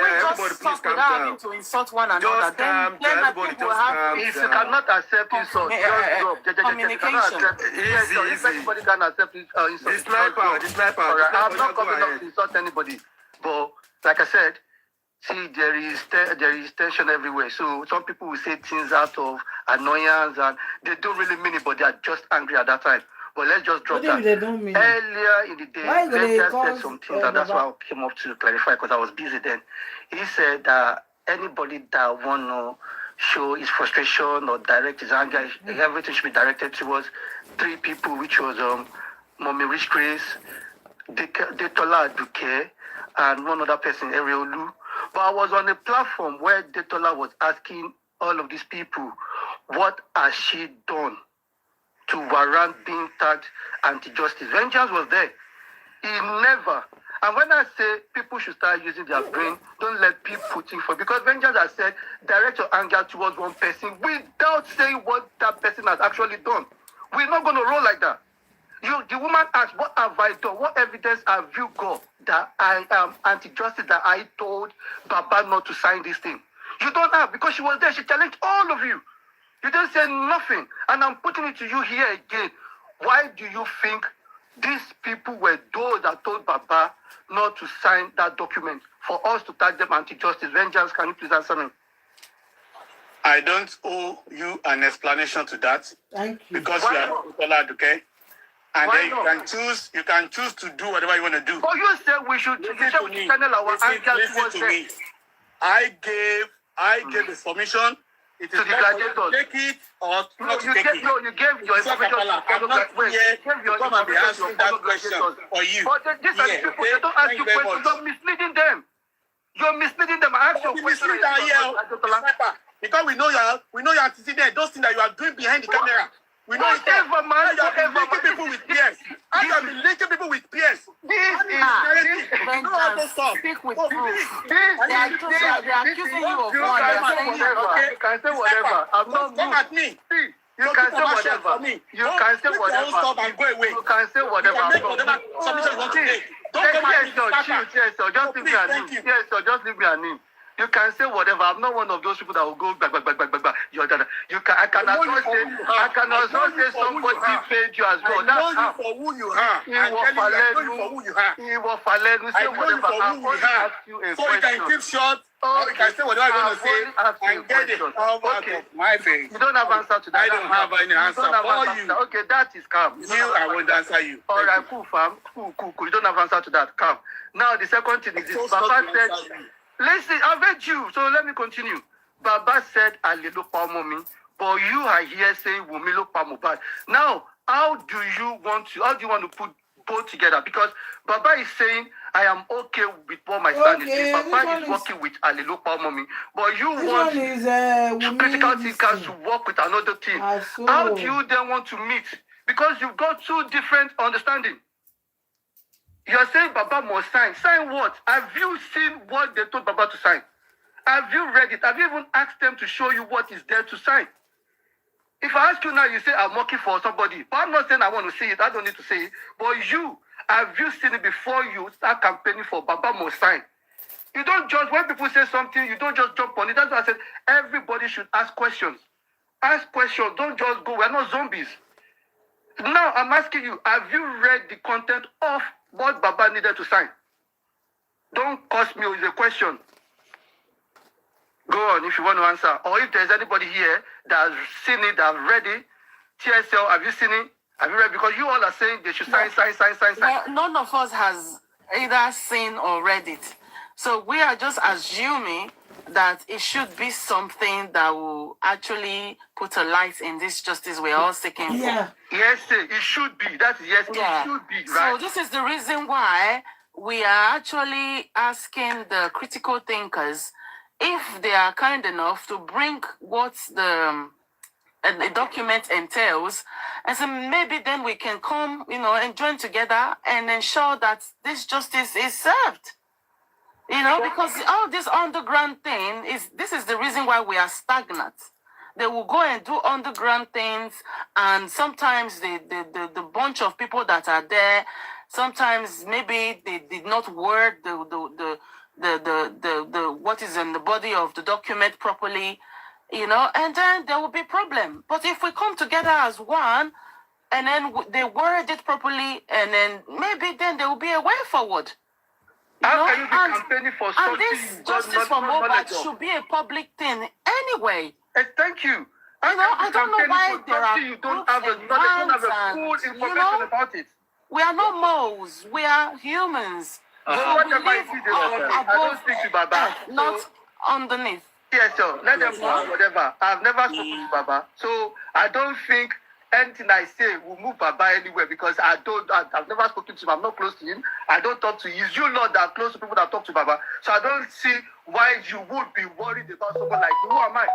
[SPEAKER 4] we just stop without having to insult one another? Then I think we'll have
[SPEAKER 6] if you cannot accept insult, just drop.
[SPEAKER 4] Communication.
[SPEAKER 6] If anybody can accept insult,
[SPEAKER 5] The sniper.
[SPEAKER 6] I'm not coming up to insult anybody. But like I said, see, there is tension everywhere. So some people will say things out of annoyance and they don't really mean it, but they are just angry at that time. But let's just drop that.
[SPEAKER 1] They don't mean
[SPEAKER 6] Earlier in the day, Vengeance said some things, and that's why I came up to clarify because I was busy then. He said that anybody that want to show his frustration or direct his anger, everything should be directed towards 3 people, which was Mommy Rich Grace, Detola Aduke, and one other person, Eriolu. But I was on a platform where Detola was asking all of these people, what has she done to warrant being tagged anti-justice? Vengeance was there. He never. And when I say people should start using their brain, don't let people think for, because Vengeance has said, direct your anger towards one person without saying what that person has actually done. We're not going to roll like that. The woman asked, what have I done? What evidence have you got that I am anti-justice, that I told Baba not to sign this thing? You don't have, because she was there. She challenged all of you. You didn't say nothing. And I'm putting it to you here again. Why do you think these people were those that told Baba not to sign that document for us to tag them anti-justice? Vengeance, can you please answer me?
[SPEAKER 5] I don't owe you an explanation to that.
[SPEAKER 1] Thank you.
[SPEAKER 5] Because you are Detola Aduke. And then you can choose to do whatever you want to do.
[SPEAKER 6] But you said we should channel our anger towards them.
[SPEAKER 5] I gave the submission. It is
[SPEAKER 6] to the gladiators.
[SPEAKER 5] Take it or not take it.
[SPEAKER 6] No, you gave your information to
[SPEAKER 5] I'm not here to come and be asking that question for you.
[SPEAKER 6] But these are people, they don't ask you questions, you're misleading them. You're misleading them. I asked you a question.
[SPEAKER 5] Because we know you're anticipating those things that you are doing behind the camera. We know
[SPEAKER 6] whatever, man.
[SPEAKER 5] You have been linking people with peers. You have been linking people with peers.
[SPEAKER 6] This is
[SPEAKER 4] Speak with proof. They are accusing you of one.
[SPEAKER 6] You can say whatever. I'm not
[SPEAKER 5] come at me.
[SPEAKER 6] You can say whatever. You can say whatever.
[SPEAKER 5] Stop and go away.
[SPEAKER 6] You can say whatever.
[SPEAKER 5] Submission you want to make. Don't come at me.
[SPEAKER 6] Yes, sir. Just leave me a name. Yes, sir. Just leave me a name. You can say whatever. I'm not one of those people that will go back. You can. I cannot say somebody paid you as well.
[SPEAKER 5] That's how. For who you are. I tell you for who you are.
[SPEAKER 6] Say whatever. I'm going to ask you a question.
[SPEAKER 5] So you can keep short. Or you can say whatever you want to say and get it out of my face.
[SPEAKER 6] You don't have answer to that.
[SPEAKER 5] I don't have any answer for you.
[SPEAKER 6] Okay, that is calm.
[SPEAKER 5] I won't answer you.
[SPEAKER 6] All right, cool, fam. Cool. You don't have answer to that. Calm. Now the second thing is this. Baba said, listen, I've heard you, so let me continue. Baba said, Alelupa mommy, but you are here saying Wummi lo pa Mohbad. Now, how do you want to put both together? Because Baba is saying, I am okay with what my son is doing. Baba is working with Alelupa mommy, but you want critical thinkers to work with another team. How do you then want to meet? Because you've got two different understanding. You're saying Baba must sign. Sign what? Have you seen what they told Baba to sign? Have you read it? Have you even asked them to show you what is there to sign? If I ask you now, you say I'm working for somebody. But I'm not saying I want to see it. I don't need to say it. But have you seen it before you start campaigning for Baba must sign? You don't just, when people say something, you don't just jump on it. That's why I said everybody should ask questions. Ask questions. Don't just go. We're not zombies. Now I'm asking you, have you read the content of what Baba needed to sign? Don't cost me with a question. Go on if you want to answer. Or if there's anybody here that has seen it, that have read it, TSL, have you seen it? Have you read? Because you all are saying they should sign.
[SPEAKER 4] Well, none of us has either seen or read it. So we are just assuming that it should be something that will actually put a light in this justice we're all seeking for.
[SPEAKER 6] Yes, it should be. It should be, right?
[SPEAKER 4] So this is the reason why we are actually asking the critical thinkers if they are kind enough to bring what the document entails, and so maybe then we can come, and join together and ensure that this justice is served. Because all this underground thing this is the reason why we are stagnant. They will go and do underground things, and sometimes the bunch of people that are there, sometimes maybe they did not word the what is in the body of the document properly, and then there will be problem. But if we come together as one, and then they word it properly, and then maybe then there will be a way forward.
[SPEAKER 6] How can you be campaigning for something?
[SPEAKER 4] And this justice for Mohbad should be a public thing anyway.
[SPEAKER 6] Thank you.
[SPEAKER 4] I don't know why there are
[SPEAKER 6] you don't have a full information about it.
[SPEAKER 4] We are not moles. We are humans.
[SPEAKER 6] So what am I doing? I don't speak to Baba.
[SPEAKER 4] Not underneath.
[SPEAKER 6] Yes, sir. Let them know whatever. I've never spoken to Baba. So I don't think anything I say will move Baba anywhere, because I've never spoken to him. I'm not close to him. I don't talk to him. It's you, Lord, that are close to people that talk to Baba. So I don't see why you would be worried about someone like you. Who am I?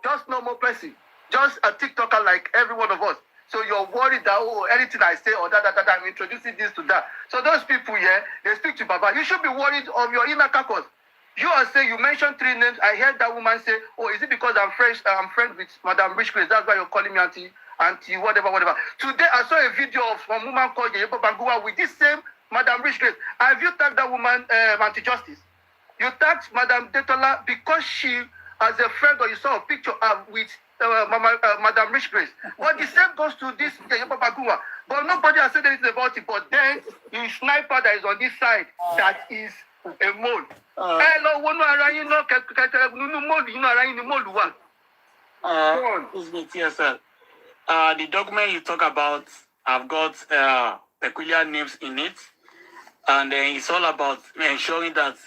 [SPEAKER 6] Just normal person. Just a TikToker like every one of us. So you're worried that, anything I say or that, I'm introducing this to that. So those people here, they speak to Baba. You should be worried of your inner caucus. You are saying, you mentioned 3 names. I heard that woman say, is it because I'm friends with Madam Rich Grace? That's why you're calling me auntie, whatever. Today I saw a video of a woman called Iyabo Ojo with this same Madam Rich Grace. Have you tagged that woman, anti-justice? You tagged Madam Detola because she, as a friend, or you saw a picture with Madam Rich Grace. Well, the same goes to this Iyabo Ojo. But nobody has said anything about it. But then the sniper that is on this side, that is a mole.
[SPEAKER 10] The document you talk about have got peculiar names in it, and it's all about ensuring that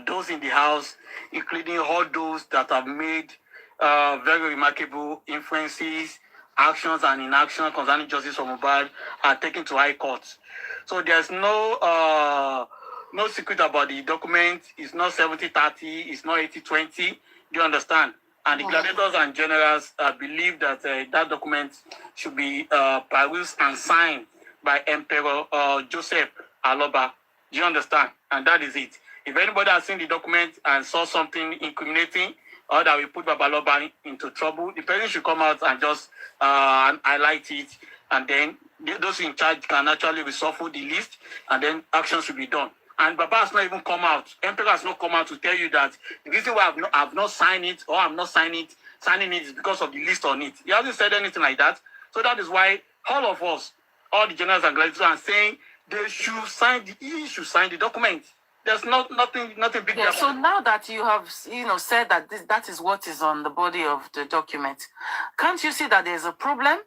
[SPEAKER 10] those in the house, including all those that have made very remarkable influences, actions and inactions concerning justice for Mohbad, are taken to high court. So there's no no secret about the document. It's not 70-30. It's not 80-20. Do you understand? And the gladiators and generals believe that that document should be perused and signed by Emperor Joseph Aloba. Do you understand? And that is it. If anybody has seen the document and saw something incriminating or that will put Babaloba into trouble, the person should come out and just highlight it. And then those in charge can actually reshuffle the list and then action should be done. And Baba has not even come out. Emperor has not come out to tell you that the reason why I've not signed it or I'm not signing it is because of the list on it. He hasn't said anything like that. So that is why all of us, all the generals and gladiators are saying he should sign the document. There's nothing big.
[SPEAKER 4] Yeah, so now that you have, said that that is what is on the body of the document, can't you see that there's a problem?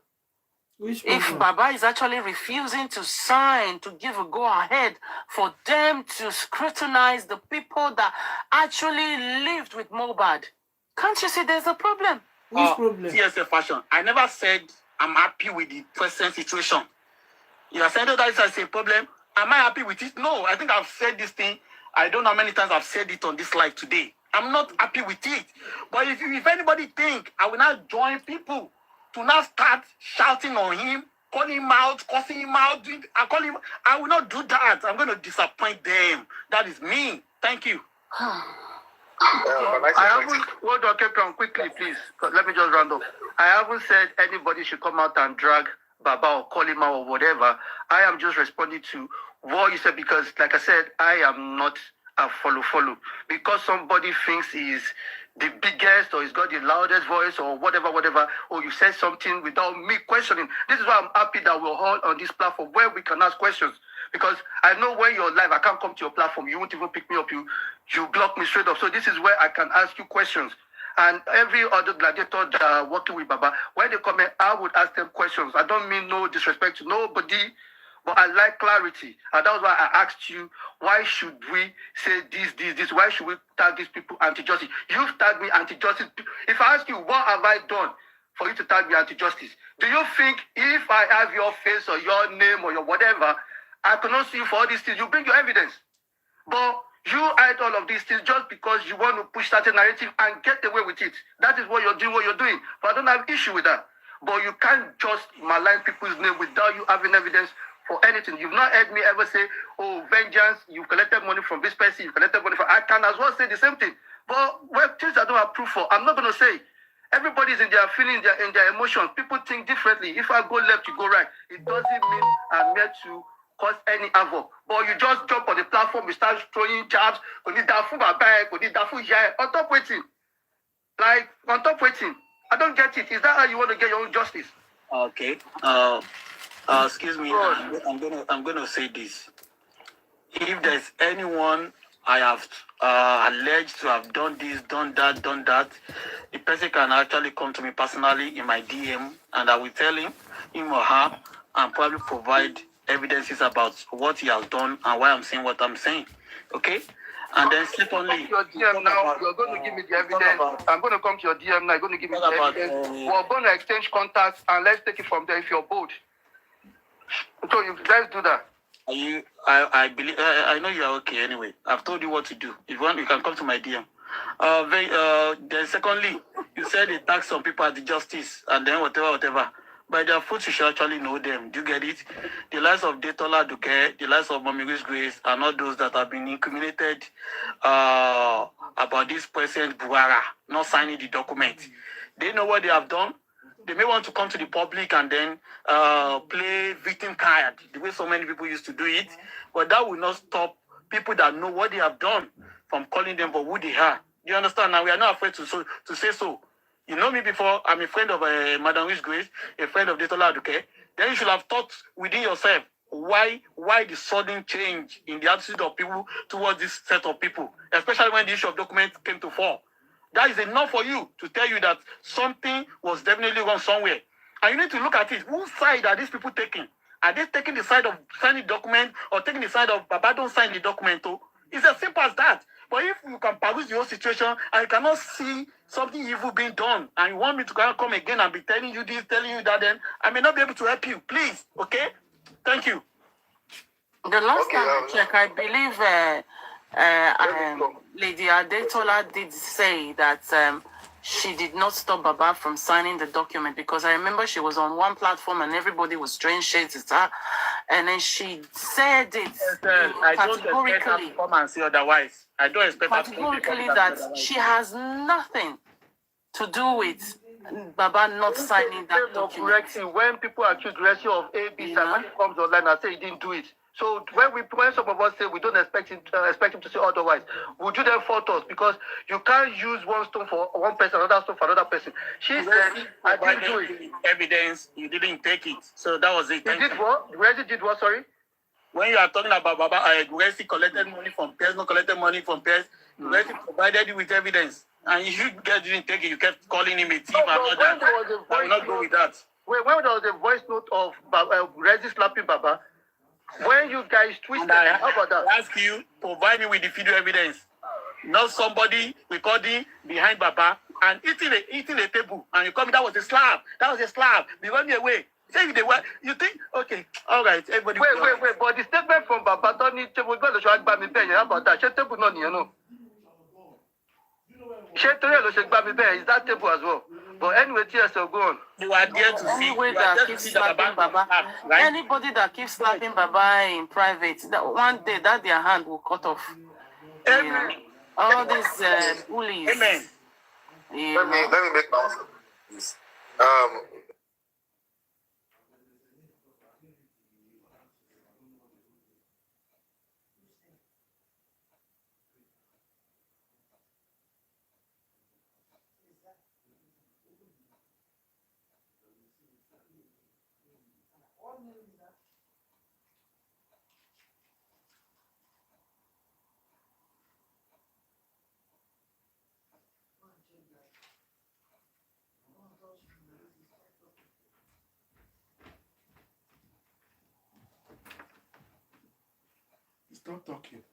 [SPEAKER 4] If Baba is actually refusing to sign, to give a go-ahead for them to scrutinize the people that actually lived with Mohbad, can't you see there's a problem?
[SPEAKER 1] Which problem?
[SPEAKER 10] TSA fashion. I never said I'm happy with the present situation. You are saying that is a problem. Am I happy with it? No, I think I've said this thing. I don't know how many times I've said it on this live today. I'm not happy with it. But if anybody think I will not join people to now start shouting on him, calling him out, cursing him out, I will not do that. I'm going to disappoint them. That is me. Thank you. I haven't, hold on, Captain, quickly, please. Let me just round up. I haven't said anybody should come out and drag Baba or call him out or whatever. I am just responding to what you said because, like I said, I am not a follow. Because somebody thinks he's the biggest or he's got the loudest voice or whatever, or you said something without me questioning. This is why I'm happy that we're all on this platform where we can ask questions. Because I know when you're live, I can't come to your platform. You won't even pick me up. You block me straight up. So this is where I can ask you questions. And every other gladiator that are working with Baba, when they come in, I would ask them questions. I don't mean no disrespect to nobody, but I like clarity. And that was why I asked you, why should we say this? Why should we tag these people anti-justice? You've tagged me anti-justice. If I ask you, what have I done for you to tag me anti-justice? Do you think if I have your face or your name or your whatever, I cannot see you for all these things? You bring your evidence. But you hide all of these things just because you want to push certain narrative and get away with it. That is what you're doing. But I don't have issue with that. But you can't just malign people's name without you having evidence for anything. You've not heard me ever say, oh, vengeance, you've collected money from this person, you've collected money from... I can as well say the same thing. But when things I don't have proof for, I'm not going to say. Everybody's in their feelings, in their emotions. People think differently. If I go left, you go right. It doesn't mean I'm here to cause any havoc. But you just jump on the platform, you start throwing jabs, on top waiting. Like, on top waiting. I don't get it. Is that how you want to get your own justice? Okay. Excuse me. I'm gonna say this. If there's anyone I have alleged to have done this, done that, the person can actually come to me personally in my DM, and I will tell him or her, and probably provide evidences about what he has done and why I'm saying what I'm saying. Okay? And then secondly, your DM now, you're going to give me the evidence. I'm going to come to your DM now. You're going to give me the evidence. We're going to exchange contacts and let's take it from there if you're bold. So let's do that. I believe I know you are okay anyway. I've told you what to do. If you want, you can come to my DM. Then secondly, you said they tax some people at the justice and then whatever. By their fruits, you should actually know them. Do you get it? The lives of Detola Duque, the lives of Mommy Grace, are not those that have been incriminated about this President Buhari not signing the document. They know what they have done. They may want to come to the public and then play victim card, the way so many people used to do it. But that will not stop people that know what they have done from calling them for who they are. You understand? Now, we are not afraid to say so. You know me before, I'm a friend of Madam Grace, a friend of Detola Duque. Then you should have thought within yourself, why the sudden change in the attitude of people towards this set of people, especially when the issue of documents came to fore. That is enough for you to tell you that something was definitely wrong somewhere. And you need to look at it. Whose side are these people taking? Are they taking the side of signing the document or taking the side of Baba don't sign the document? It's as simple as that. But if you can peruse the whole situation and you cannot see something evil being done and you want me to come again and be telling you this, telling you that, then I may not be able to help you. Please, okay? Thank you.
[SPEAKER 4] The last time I checked, I believe Lady Adetola did say that she did not stop Baba from signing the document, because I remember she was on one platform and everybody was throwing shades at her, and then she said it
[SPEAKER 10] I don't expect her
[SPEAKER 4] categorically,
[SPEAKER 10] to come and say otherwise. I don't expect her to come
[SPEAKER 4] categorically
[SPEAKER 10] and
[SPEAKER 4] that
[SPEAKER 10] say otherwise.
[SPEAKER 4] she has nothing to do with Baba not signing that document.
[SPEAKER 6] When people accuse Gressy of ABC, when it comes online and say he didn't do it. So when some of us say we don't expect him to say otherwise, would you then fault us? Because you can't use one stone for one person, another stone for another person. She said, I didn't do it.
[SPEAKER 10] Evidence, you didn't take it. So that was it.
[SPEAKER 6] He did what? Gressy did what, sorry?
[SPEAKER 10] When you are talking about Baba, Gressy collected money from peers, not collected money from peers. Gressy provided you with evidence. And you guys didn't take it. You kept calling him a thief and all that. I will not go with that.
[SPEAKER 6] When there was a voice note of Gressy slapping Baba, when you guys twisted, how about that?
[SPEAKER 10] I ask you, provide me with the video evidence. Not somebody recording behind Baba and eating a table, and you come, that was a slap. That was a slap. They run me away. Say they were. You think, okay, all right, everybody. Wait. But the statement from Baba, Tony, table, go to show me pay. How about that? She table not, you know. She tell you to me pay. Is that table as well? But anyway, TS will go on. You are there to see.
[SPEAKER 4] Anyway, that keeps slapping Baba. Right? Anybody that keeps slapping Baba in private, that one day that their hand will cut off. All these bullies.
[SPEAKER 10] Amen.
[SPEAKER 6] Let me make my answer, please.
[SPEAKER 3] Stop talking.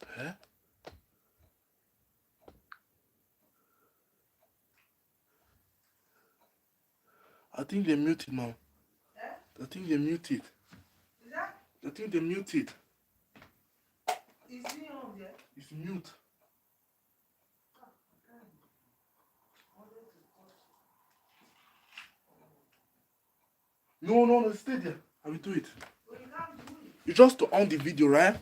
[SPEAKER 3] Huh? I think they muted now. I think they muted. I think they muted.
[SPEAKER 1] Is he on there?
[SPEAKER 3] It's mute. No, stay there. I will do it.
[SPEAKER 1] Well, you can't do it.
[SPEAKER 3] You just to on the video, right?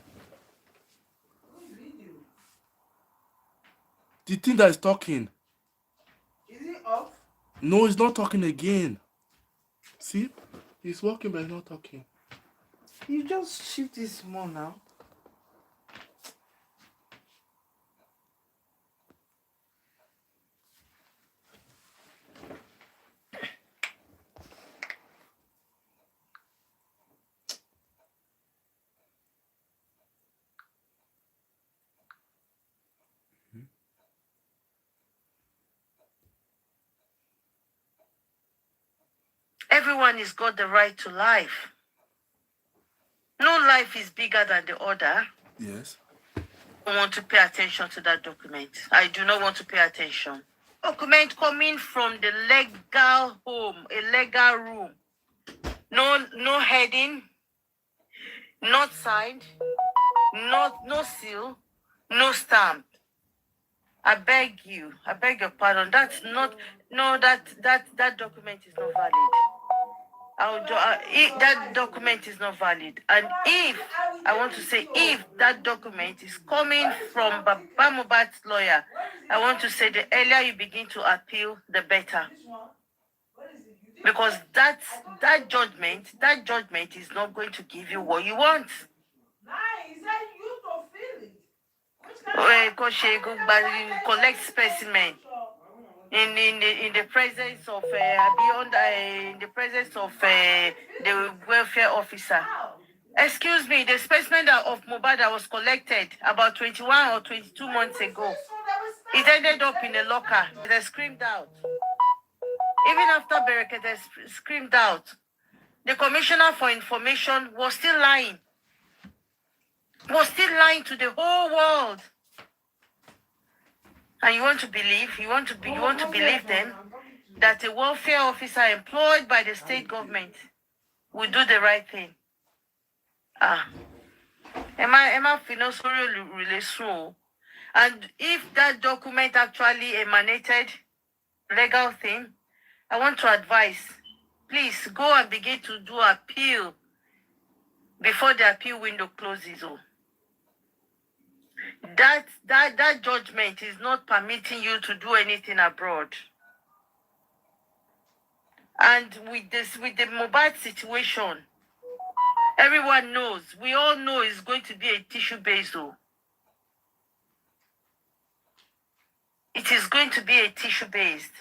[SPEAKER 1] Which video?
[SPEAKER 3] The thing that is talking.
[SPEAKER 1] Is it off?
[SPEAKER 3] No, it's not talking again. See? He's walking but he's not talking.
[SPEAKER 1] You just shift it small now. Everyone has got the right to life. No life is bigger than the other.
[SPEAKER 3] Yes.
[SPEAKER 1] I want to pay attention to that document. I do not want to pay attention. Document coming from the legal home, a legal room. No heading, not signed, no seal, no stamp. I beg your pardon. That document is not valid. That document is not valid. And if that document is coming from Baba Mohbad's lawyer, I want to say the earlier you begin to appeal, the better. Because that judgment is not going to give you what you want. Is that you to feel it? Because you collect specimen in the presence of in the presence of the welfare officer. Excuse me, the specimen of Mohbad that was collected about 21 or 22 months ago, it ended up in a locker. They screamed out. Even after Berekete screamed out, the Commissioner for Information was still lying. Was still lying to the whole world. And you want to believe them that a welfare officer employed by the state government will do the right thing. Emma Finosori relation. And if that document actually emanated legal thing, I want to advise, please go and begin to do appeal before the appeal window closes. That judgment is not permitting you to do anything abroad. And with the Mohbad situation, everyone knows, we all know it's going to be a tissue based. It is going to be a tissue based.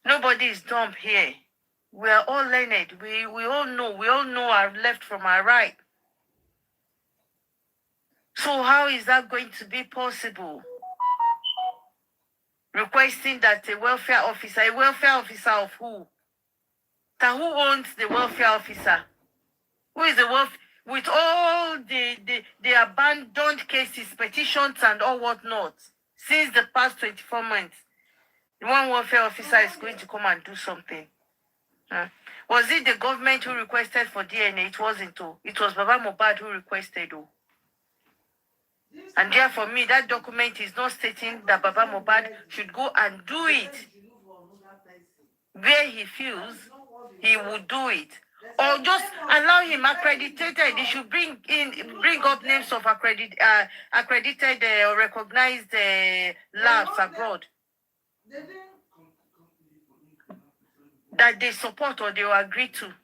[SPEAKER 1] Nobody is dumb here. We are all learned. We all know our left from our right. So how is that going to be possible? Requesting that a welfare officer of who? Who owns the welfare officer? Who is the welfare? With all the abandoned cases, petitions, and all whatnot, since the past 24 months, the one welfare officer is going to come and do something. Was it the government who requested for DNA? It wasn't. It was Baba Mohbad who requested. And therefore, me, that document is not stating that Baba Mohbad should go and do it where he feels he would do it, or just allow him accredited. They should bring up names of accredited or recognized labs abroad that they support or they will agree to.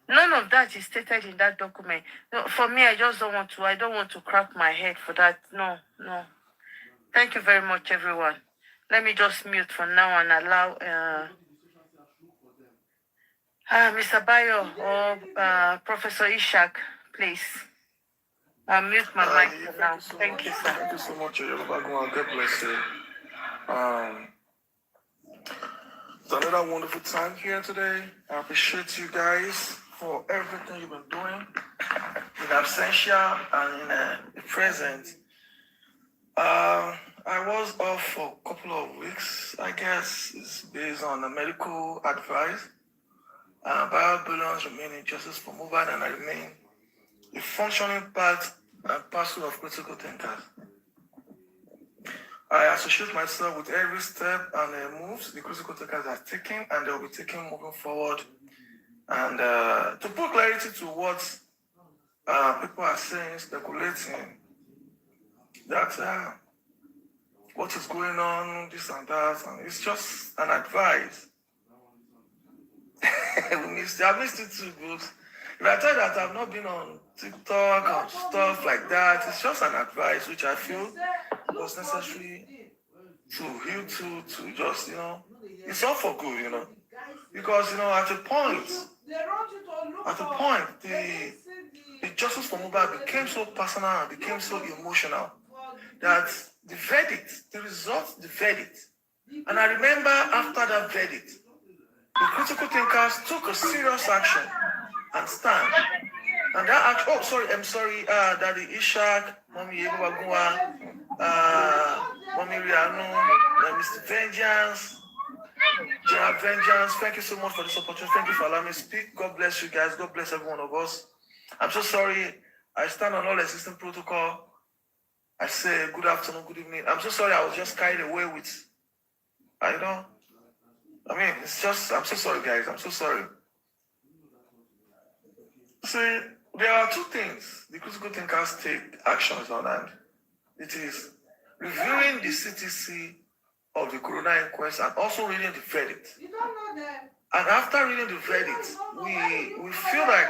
[SPEAKER 1] None of that is stated in that document. No, for me, I don't want to crack my head for that. No. Thank you very much, everyone. Let me just mute for now and allow Mr. Bayo or Professor Ishak, please. I'll mute my mic for now. Thank you, sir.
[SPEAKER 11] Thank you so much, God bless you. It's another wonderful time here today. I appreciate you guys for everything you've been doing in absentia and in the present. I was off for a couple of weeks. I guess it's based on the medical advice. Biobillions remain in justice for Mohbad, and I remain a functioning part and parcel of critical thinkers. I associate myself with every step and moves the critical thinkers are taking, and they'll be taking moving forward. And to put clarity to what people are saying, speculating, that what is going on, this and that, and it's just an advice. I've missed it too, but if I tell that I've not been on TikTok and stuff like that, it's just an advice which I feel was necessary to you to just, it's all for good, because, at a point, the justice for Mohbad became so personal and became so emotional that the verdict, and I remember after that verdict, the critical thinkers took a serious action and stand. And that action, Daddy Ishak, Mommy Iyabo Ojo, Mommy Rianu, Mr. Vengeance, General Vengeance, thank you so much for this opportunity. Thank you for allowing me to speak. God bless you guys. God bless every one of us. I'm so sorry. I stand on all existing protocol. I say good afternoon, good evening. I'm so sorry I was just carried away with, it's just, I'm so sorry, guys. I'm so sorry. See, there are two things the critical thinkers take actions on, and it is reviewing the CTC of the coroner inquest and also reading the verdict. You don't know that. And after reading the verdict, we feel like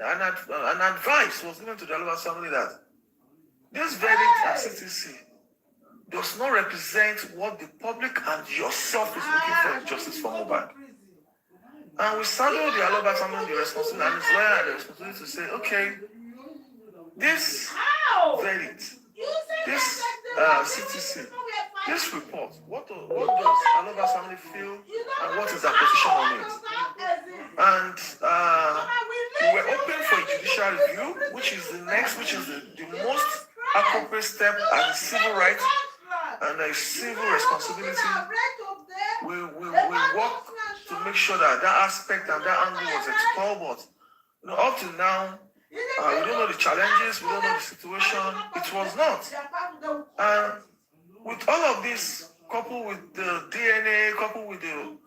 [SPEAKER 11] an advice was given to the Aloba's family that this verdict and CTC does not represent what the public and yourself is looking for in justice for Mohbad. And we saddle the Aloba's family the responsibility and his lawyer had the responsibility to say, okay, this verdict, this CTC, this report, what does Aloba's family feel and what is their position on it? And we were open for a judicial review, which is the most appropriate step as a civil right and a civil responsibility. We work to make sure that aspect and that angle was explored. But up till now, we don't know the challenges, we don't know the situation. It was not. And with all of this, coupled with the DNA, coupled with the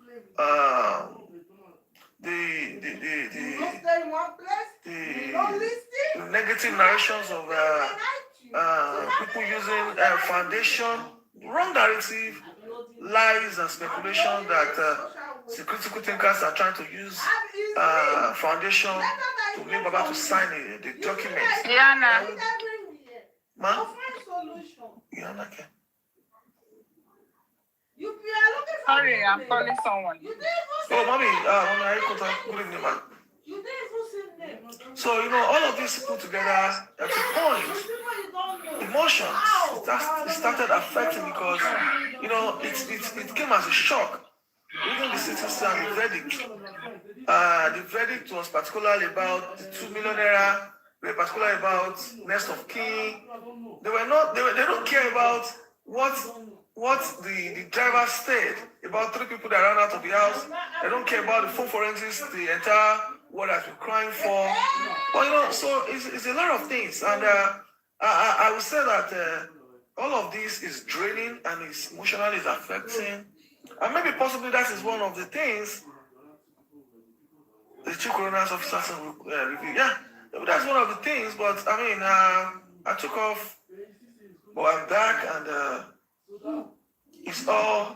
[SPEAKER 11] negative narrations of people using foundation, wrong narrative, lies and speculation that the critical thinkers are trying to use foundation to make Baba to sign the document.
[SPEAKER 9] Diana.
[SPEAKER 11] Ma? Diana, okay.
[SPEAKER 9] Sorry, I'm calling someone.
[SPEAKER 11] Oh, mommy, good evening, man. So, all of these put together at a point, emotions, it started affecting because, it came as a shock. Even the citizens and the verdict. The verdict was particularly about the 2 million naira, they were particularly about next of kin. They don't care about what the driver said about 3 people that ran out of the house. They don't care about the phone forensics, the entire world has been crying for. But so it's a lot of things. And I would say that all of this is draining and is emotionally is affecting. And maybe possibly that is one of the things the chief coroner's officers review. Yeah, that's one of the things. But I mean, I took off, but I'm back, and it's all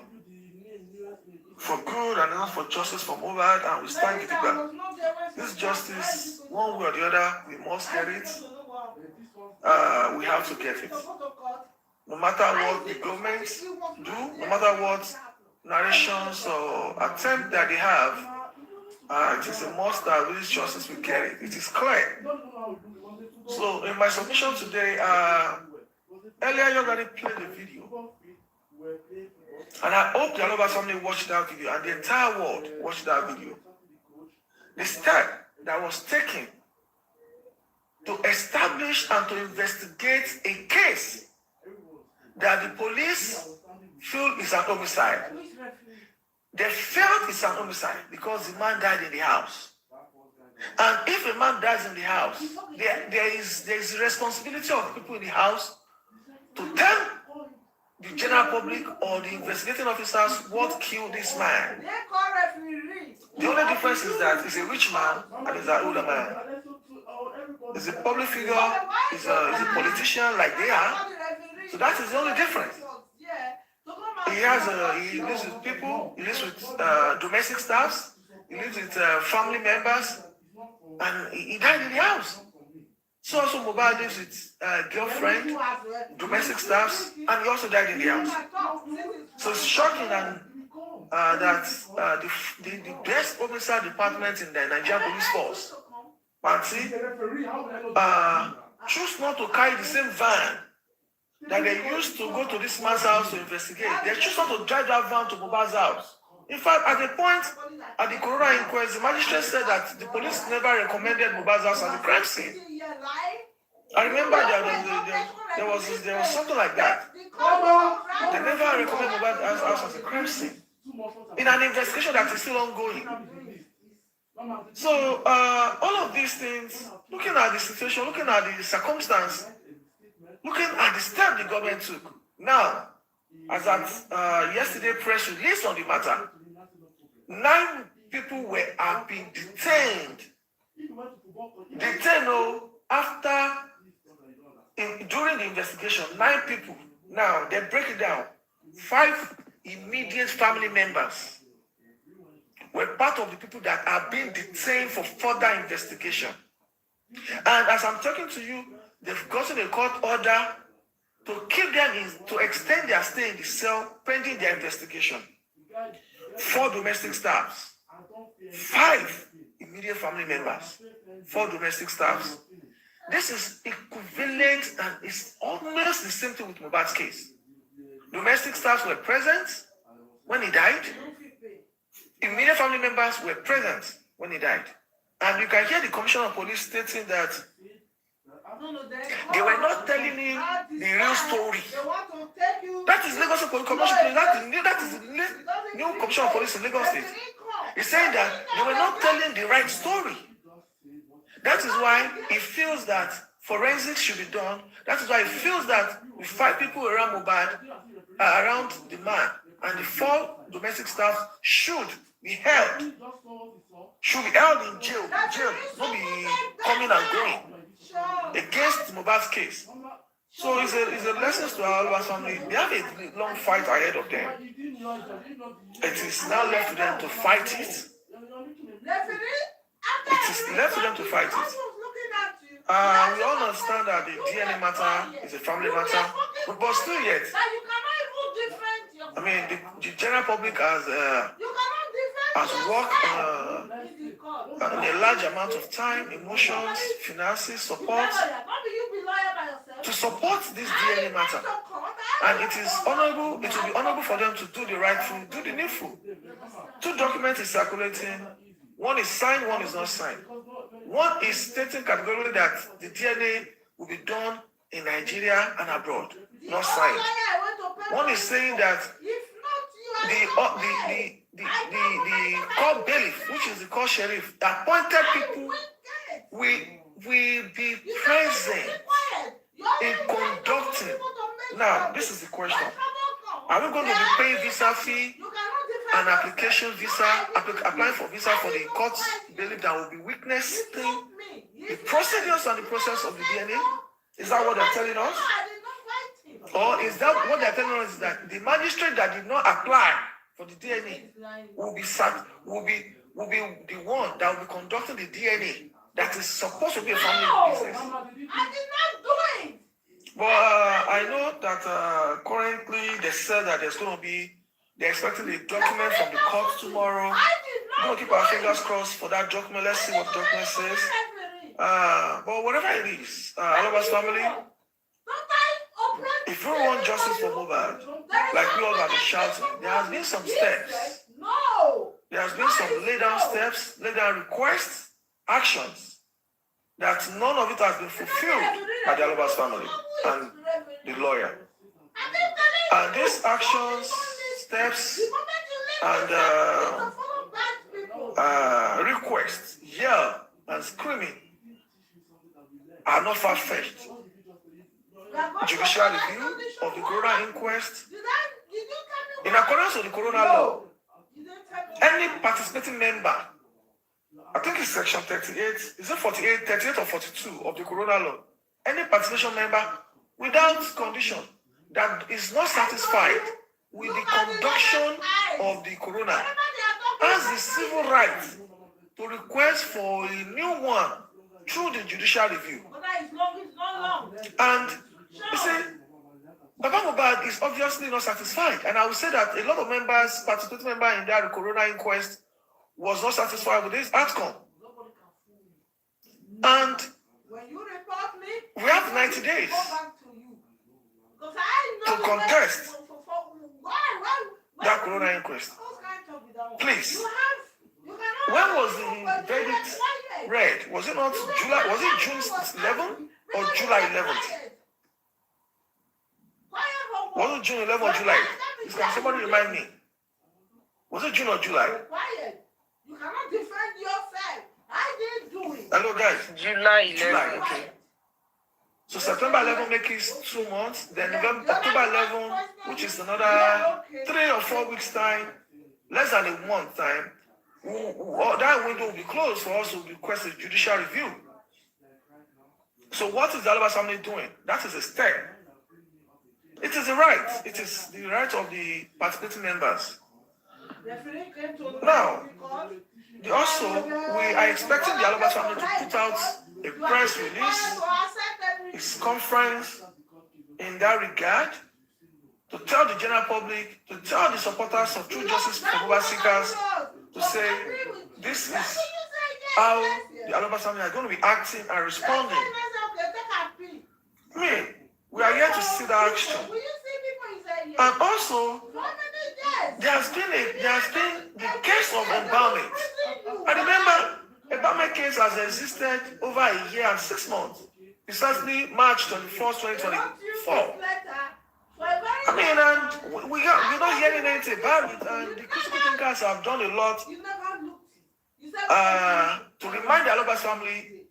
[SPEAKER 11] for good and not for justice for Mohbad, and we stand with it back. This justice, one way or the other, we must get it. We have to get it. No matter what the government do, no matter what narrations or attempt that they have, it is a must that this justice will get it. It is clear. So in my submission today, earlier you already played the video. And I hope the Aloba family watched that video and the entire world watched that video. The step that was taken to establish and to investigate a case that the police feel is an homicide. They felt it's an homicide because the man died in the house. And if a man dies in the house, there is a responsibility of people in the house to tell the general public or the investigating officers what killed this man. The only difference is that he's a rich man and he's an older man. He's a public figure, he's a politician like they are. So that is the only difference. He lives with people, he lives with domestic staffs, he lives with family members, and he died in the house. So also Mohbad lives with girlfriend, domestic staffs, and he also died in the house. So it's shocking that the best homicide department in the Nigerian police force, Pansi, choose not to carry the same van that they used to go to this man's house to investigate. They choose not to drive that van to Mohbad's house. In fact, at the point, at the coroner inquest, the magistrate said that the police never recommended Mohbad's house as a crime scene. I remember there was something like that. They never recommended Mohbad's house as a crime scene in an investigation that is still ongoing. So all of these things, looking at the situation, looking at the circumstance, looking at the step the government took. Now, as at yesterday press release on the matter, 9 people have been detained. During the investigation, 9 people. Now, they break it down. 5 immediate family members were part of the people that are being detained for further investigation. And as I'm talking to you, they've gotten a court order to keep them to extend their stay in the cell pending their investigation. 4 domestic staffs, 5 immediate family members, 4 domestic staffs. This is equivalent and it's almost the same thing with Mohbad's case. Domestic staffs were present when he died. Immediate family members were present when he died. And you can hear the Commissioner of Police stating that They were not telling him the real story. That is Lagos Police Commission. That is the new Commissioner of Police in Lagos State. He's saying that they were not telling the right story. That is why he feels that forensics should be done. That is why he feels that the 5 people around Mohbad, around the man, and the 4 domestic staff should be held. Should be held in jail, not be coming and going against Mohbad's case. So it's a lesson to all of us family. They have a long fight ahead of them. It is now left to them to fight it. It is left to them to fight it. We all understand that the DNA matter is a family matter, but still yet, I mean, the general public has worked in a large amount of time, emotions, finances, support to support this DNA matter. And it is honorable, it will be honorable for them to do the rightful, do the needful. 2 documents is circulating. One is signed, one is not signed. One is stating categorically that the DNA will be done in Nigeria and abroad, not signed. One is saying that the court bailiff, which is the court sheriff, appointed people will be present in conducting. Now, this is the question. Are we going to be paying visa fee and application visa, applying for visa for the court bailiff that will be witnessing the procedures and the process of the DNA? Is that what they're telling us? Or is that what they're telling us is that the magistrate that did not apply for the DNA will be the one that will be conducting the DNA that is supposed to be a family business?
[SPEAKER 1] I did not do it.
[SPEAKER 11] But I know that currently they said that they're expecting the document from the court tomorrow. We're going to keep our fingers crossed for that document. Let's see what the document says. But whatever it is, all of us family, if we want justice for Mohbad, like we all have been shouting, there has been some steps. There has been some laid down steps, laid down requests, actions, that none of it has been fulfilled by the Alobas family and the lawyer. And these actions, steps, and requests, yell and screaming are not far-fetched. Judicial review of the Corona inquest. In accordance with the Corona law, any participating member, I think it's section 38, is it 48, 38 or 42 of the Corona law, any participation member without condition that is not satisfied with the conduction of the Corona has the civil right to request for a new one through the judicial review. And you see, Baba Mohbad is obviously not satisfied, and I would say that a lot of members, participating members in that Corona inquest, was not satisfied with this outcome. And we have 90 days to contest that Corona inquest. Please, when was the verdict read? Was it not July? Was it June 11th or July 11th? Was it June 11th or July? Can somebody remind me? Was it June or July?
[SPEAKER 1] You cannot defend yourself. I didn't do it.
[SPEAKER 11] Hello, guys.
[SPEAKER 4] July 11th.
[SPEAKER 11] July, okay. So September 11 makes 2 months. Then October 11, which is another 3 or 4 weeks time, less than a month time, that window will be closed for us to request a judicial review. So what is the Alobas family doing? That is a step. It is a right. It is the right of the participating members. Now, also, we are expecting the Alobas family to put out a press release, a conference in that regard, to tell the general public, to tell the supporters of True Justice for Mohbad seekers, to say this is how the Alobas family are going to be acting and responding. I mean, we are here to see the action. And also, there has been the case of embalming. I remember embalming case has existed over a year and 6 months. precisely March 21st, 2024. I mean, and we're not hearing anything about it, and the critical thinkers have done a lot to remind the Alobas family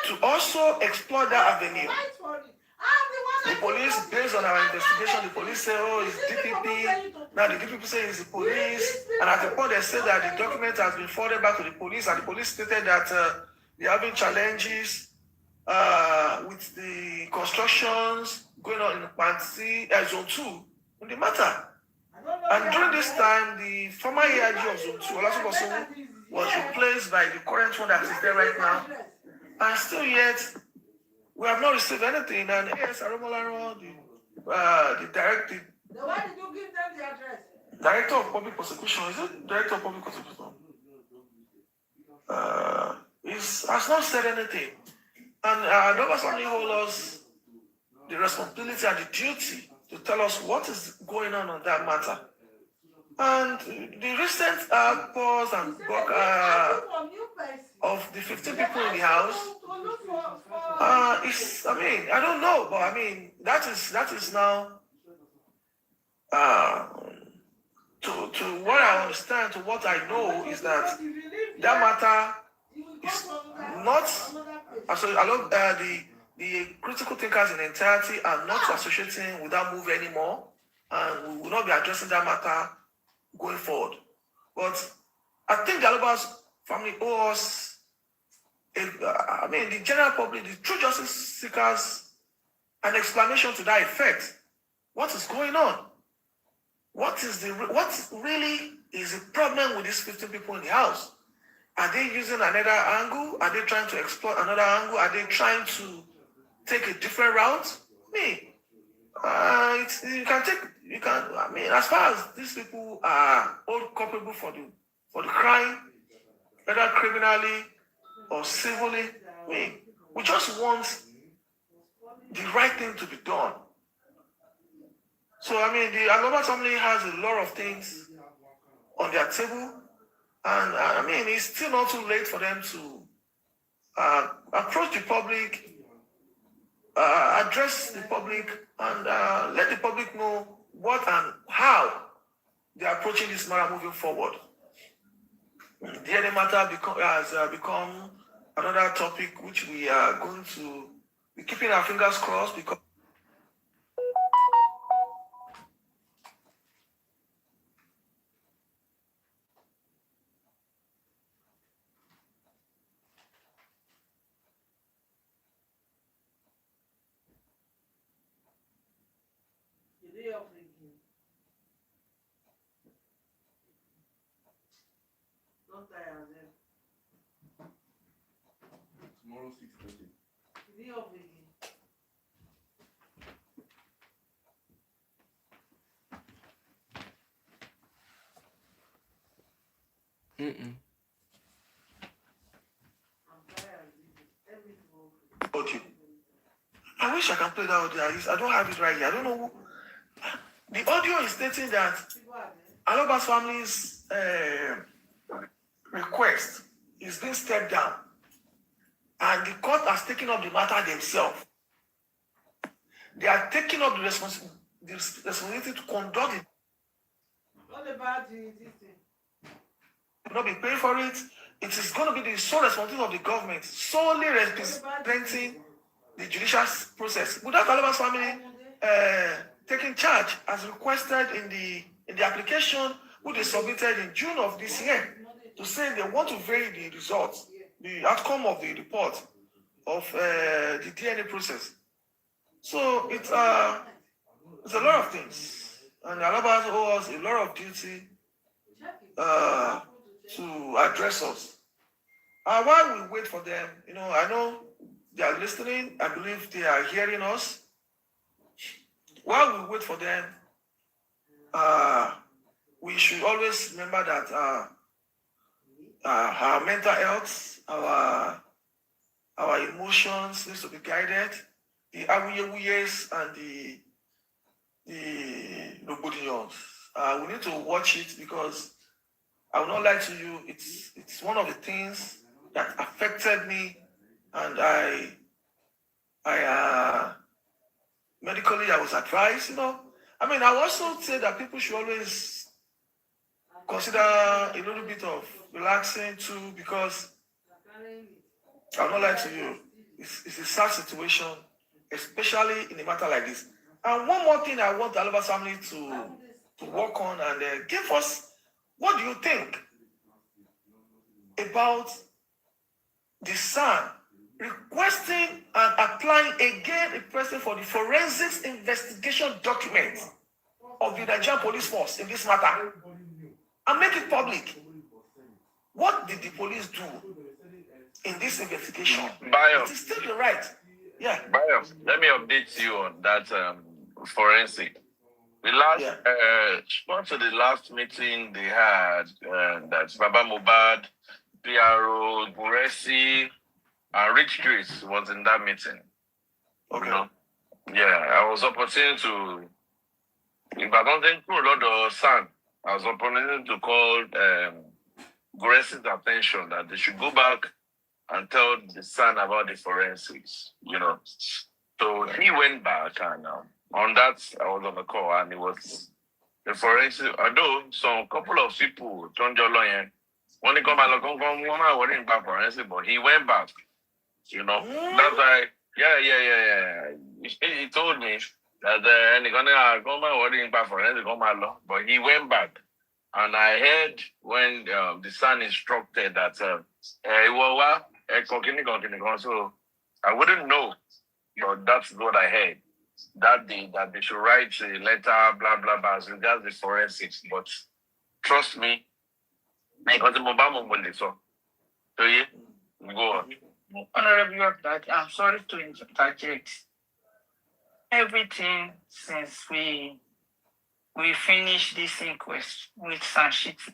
[SPEAKER 11] to also explore that avenue. The police, based on our investigation, the police say, oh, it's DPP. Now the DPP say it's the police. And at the point they said that the document has been forwarded back to the police, and the police stated that they're having challenges with the constructions going on in Pansi, Zone 2, in the matter. And during this time, the former AIG of Zone 2, Olasubosun, was replaced by the current one that is there right now. And still yet, we have not received anything. And yes, Aromolaro, the director. Why did you give them the address? Director of Public Prosecution. Is it Director of Public Prosecution? Has not said anything. And Alobas only hold us the responsibility and the duty to tell us what is going on that matter. And the recent pause and book of the 15 people in the house is, I mean, I don't know, but I mean, that is now to what I understand, to what I know is that matter is not, the critical thinkers in entirety are not associating with that move anymore, and we will not be addressing that matter going forward. But I think the Alobas family owe us, the general public, the true justice seekers, an explanation to that effect. What is going on? What really is the problem with these 15 people in the house? Are they using another angle? Are they trying to explore another angle? Are they trying to take a different route? As far as these people are all culpable for the crime, whether criminally or civilly, we just want the right thing to be done. So, the Alobas family has a lot of things on their table, and it's still not too late for them to approach the public, address the public, and let the public know what and how they are approaching this matter moving forward. The DNA matter has become another topic which we are going to be keeping our fingers crossed, because
[SPEAKER 12] tomorrow 6:30.
[SPEAKER 11] audio. I wish I can play that audio. I don't have it right here. I don't know. The audio is stating that Alobas family's request is being stepped down, and the court has taken up the matter themselves. They are taking up the responsibility to conduct it. What about the thing? They will not be paying for it. It is going to be the sole responsibility of the government, solely representing the judicial process. Without Alobas family taking charge as requested in the application which they submitted in June of this year, to say they want to vary the results, the outcome of the report of the DNA process. So it's a lot of things, and Alobas owe us a lot of duty to address us. While we wait for them, I know they are listening. I believe they are hearing us. While we wait for them, we should always remember that our mental health, our emotions needs to be guided. The awuyewuyes and the nobodions. We need to watch it, because I will not lie to you, it's one of the things that affected me, and medically I was advised, I mean, I also say that people should always consider a little bit of relaxing too, because I'll not lie to you, it's a sad situation, especially in a matter like this. And one more thing I want the Alaba family to work on and give us, what do you think about the son requesting and applying again requesting for the forensics investigation documents of the Nigerian police force in this matter and make it public? What did the police do in this investigation?
[SPEAKER 12] Bayo,
[SPEAKER 11] It is still the right. Yeah.
[SPEAKER 12] Bayo, let me update you on that forensic. The last, not to the last meeting they had, that Baba Mohbad, PRO, Buresi, and Rich Chris was in that meeting.
[SPEAKER 11] Okay.
[SPEAKER 12] You know? Yeah, I was opportunity to, if I don't think a lot of son, I was opportunity to call Buresi's attention that they should go back and tell the son about the forensics, So he went back and on that, I was on the call and it was the forensic. Although some couple of people, John Joloyen, when he come back forensic, but he went back, That's why, yeah. He told me that he's gonna come back forensic, but he went back. And I heard when the son instructed that, so I wouldn't know, but that's what I heard. That day, that they should write a letter, blah, blah, blah, as regards the forensics. But trust me, because the Mobama will so. So, yeah, go on.
[SPEAKER 9] Honorable Dad, I'm sorry to interject. Everything since we finished this inquest with Sanshiti,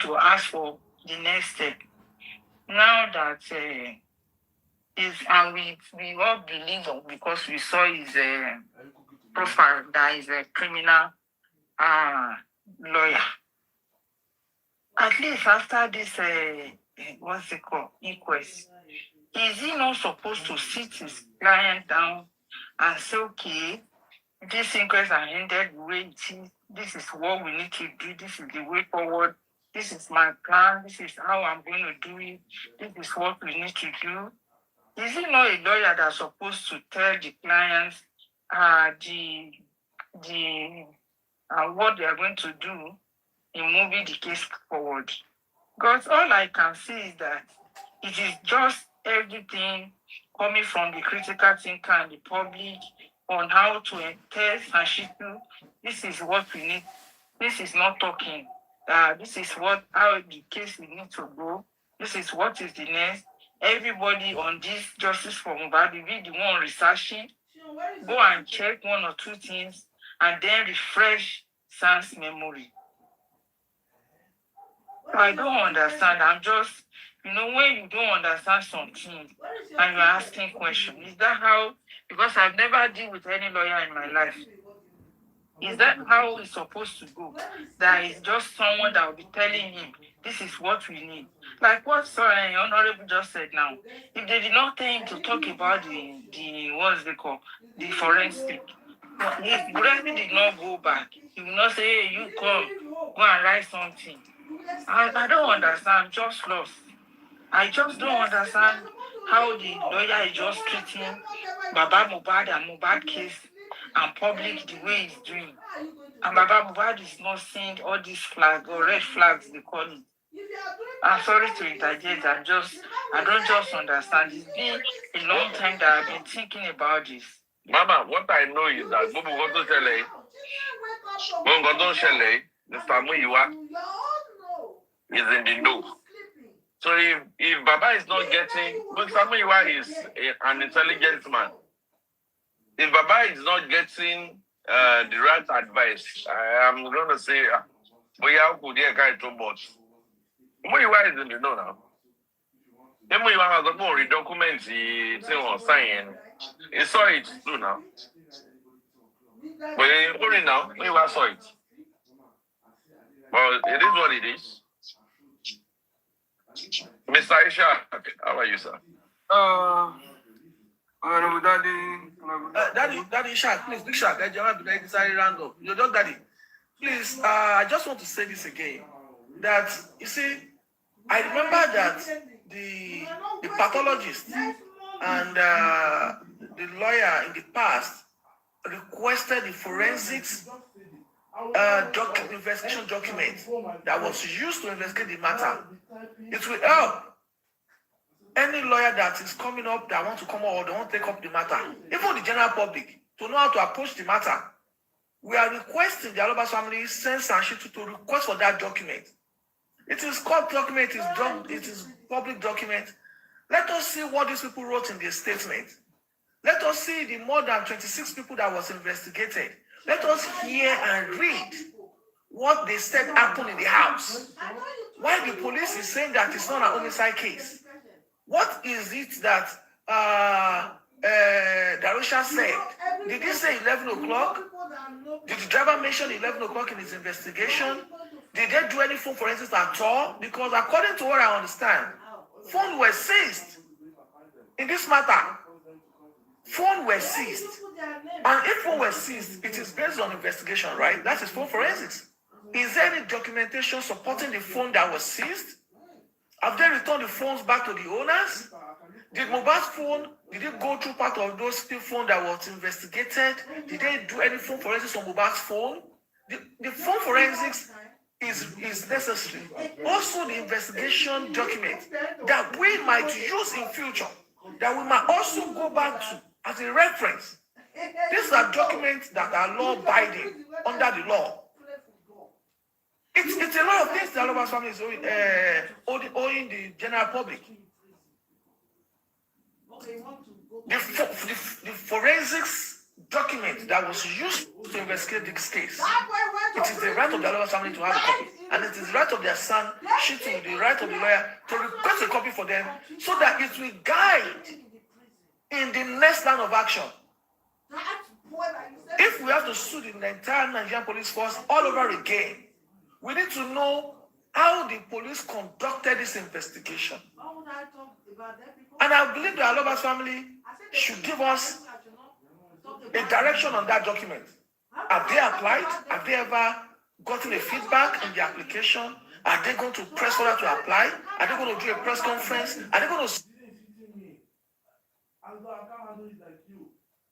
[SPEAKER 9] to ask for the next step. Now that and we all believe because we saw his profile that is a criminal lawyer. At least after this what's it called, inquest, is he not supposed to sit his client down and say, okay, this inquest has ended the way it is, this is what we need to do, this is the way forward, this is my plan, this is how I'm going to do it, this is what we need to do? Is it not a lawyer that's supposed to tell the clients what they are going to do in moving the case forward? Because all I can see is that it is just everything coming from the critical thinker and the public on how to test and Shitu. This is what we need. This is not talking. This is how the case will need to go. This is what is the next. Everybody on this justice for Mohbad will be the one researching. Go and check one or two things and then refresh Sam's memory. I don't understand. I'm just, when you don't understand something and you're asking questions, is that how? Because I've never dealt with any lawyer in my life. Is that how it's supposed to go? That is just someone that will be telling him, this is what we need. Like what Honorable just said now. If they did not tell him to talk about the what's they call, the forensic, if Buresi did not go back, he will not say, hey, you come, go and write something. I don't understand. I'm just lost. I just don't understand how the lawyer is just treating Baba Mohbad and Mohbad case and public the way he's doing. And Baba Mohbad is not seeing all these flags or red flags they call it. I'm sorry to interject. I don't just understand. It's been a long time that I've been thinking about this.
[SPEAKER 12] Mama, what I know is that Mr. Muyiwa is in the know. So if Baba is not getting, Mr. Muyiwa is an intelligent man. If Baba is not getting the right advice, I am going to say, Muyiwa is in the know now. Then Muyiwa has a more document he was saying. He saw it too now. But only now, Muyiwa saw it. But it is what it is. Mr. Ishak, how are you, sir?
[SPEAKER 11] Daddy Shark, please, Big Shark, round up. Your dog Daddy. Please, I just want to say this again. That, you see, I remember that the pathologist and the lawyer in the past requested the forensics investigation document that was used to investigate the matter. It will help any lawyer that is coming up that want to come out or they want to take up the matter, even the general public, to know how to approach the matter. We are requesting the Alobas family send Sanshitu to request for that document. It is called document, it is public document. Let us see what these people wrote in their statement. Let us see the more than 26 people that was investigated. Let us hear and read what they said happened in the house. Why the police is saying that it's not an homicide case? What is it that Darusha said? Did he say 11 o'clock? Did the driver mention 11 o'clock in his investigation? Did they do any phone forensics at all? Because according to what I understand, phones were seized in this matter. Phone were seized. And if phone were seized, it is based on investigation, right? That is phone forensics. Is there any documentation supporting the phone that was seized? Have they returned the phones back to the owners? Did Mohbad's phone, did it go through part of those phone that was investigated? Did they do any phone forensics on Mohbad's phone? The phone forensics is necessary. Also the investigation document that we might use in future, that we might also go back to as a reference. These are documents that are law-abiding under the law. It's a lot of things that Alobas family is owing the general public. The forensics document that was used to investigate this case, it is the right of the Alobas family to have a copy, and it is the right of their son, Shitu, the right of the lawyer, to request a copy for them so that it will guide in the next line of action. If we have to sue the entire Nigerian police force all over again, we need to know how the police conducted this investigation. And I believe the Alobas family should give us a direction on that document. Have they applied? Have they ever gotten a feedback in the application? Are they going to press further to apply? Are they going to do a press conference? Are they going to...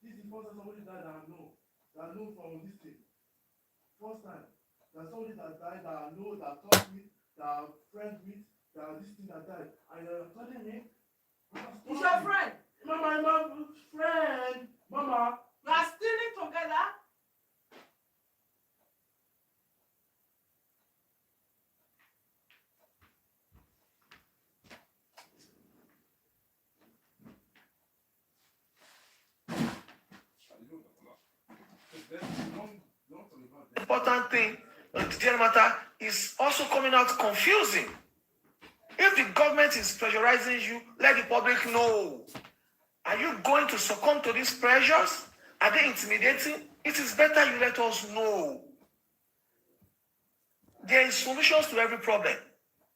[SPEAKER 11] This is somebody that I know from this thing. First time. There's somebody that died that I know, that taught me, that I'm friends with, that this thing that died. And you're telling me, it's your friend. Mama, my friend. Mama. You are stealing together? Important thing, the general matter is also coming out confusing. If the government is pressurizing you, let the public know. Are you going to succumb to these pressures? Are they intimidating? It is better you let us know. There is solutions to every problem.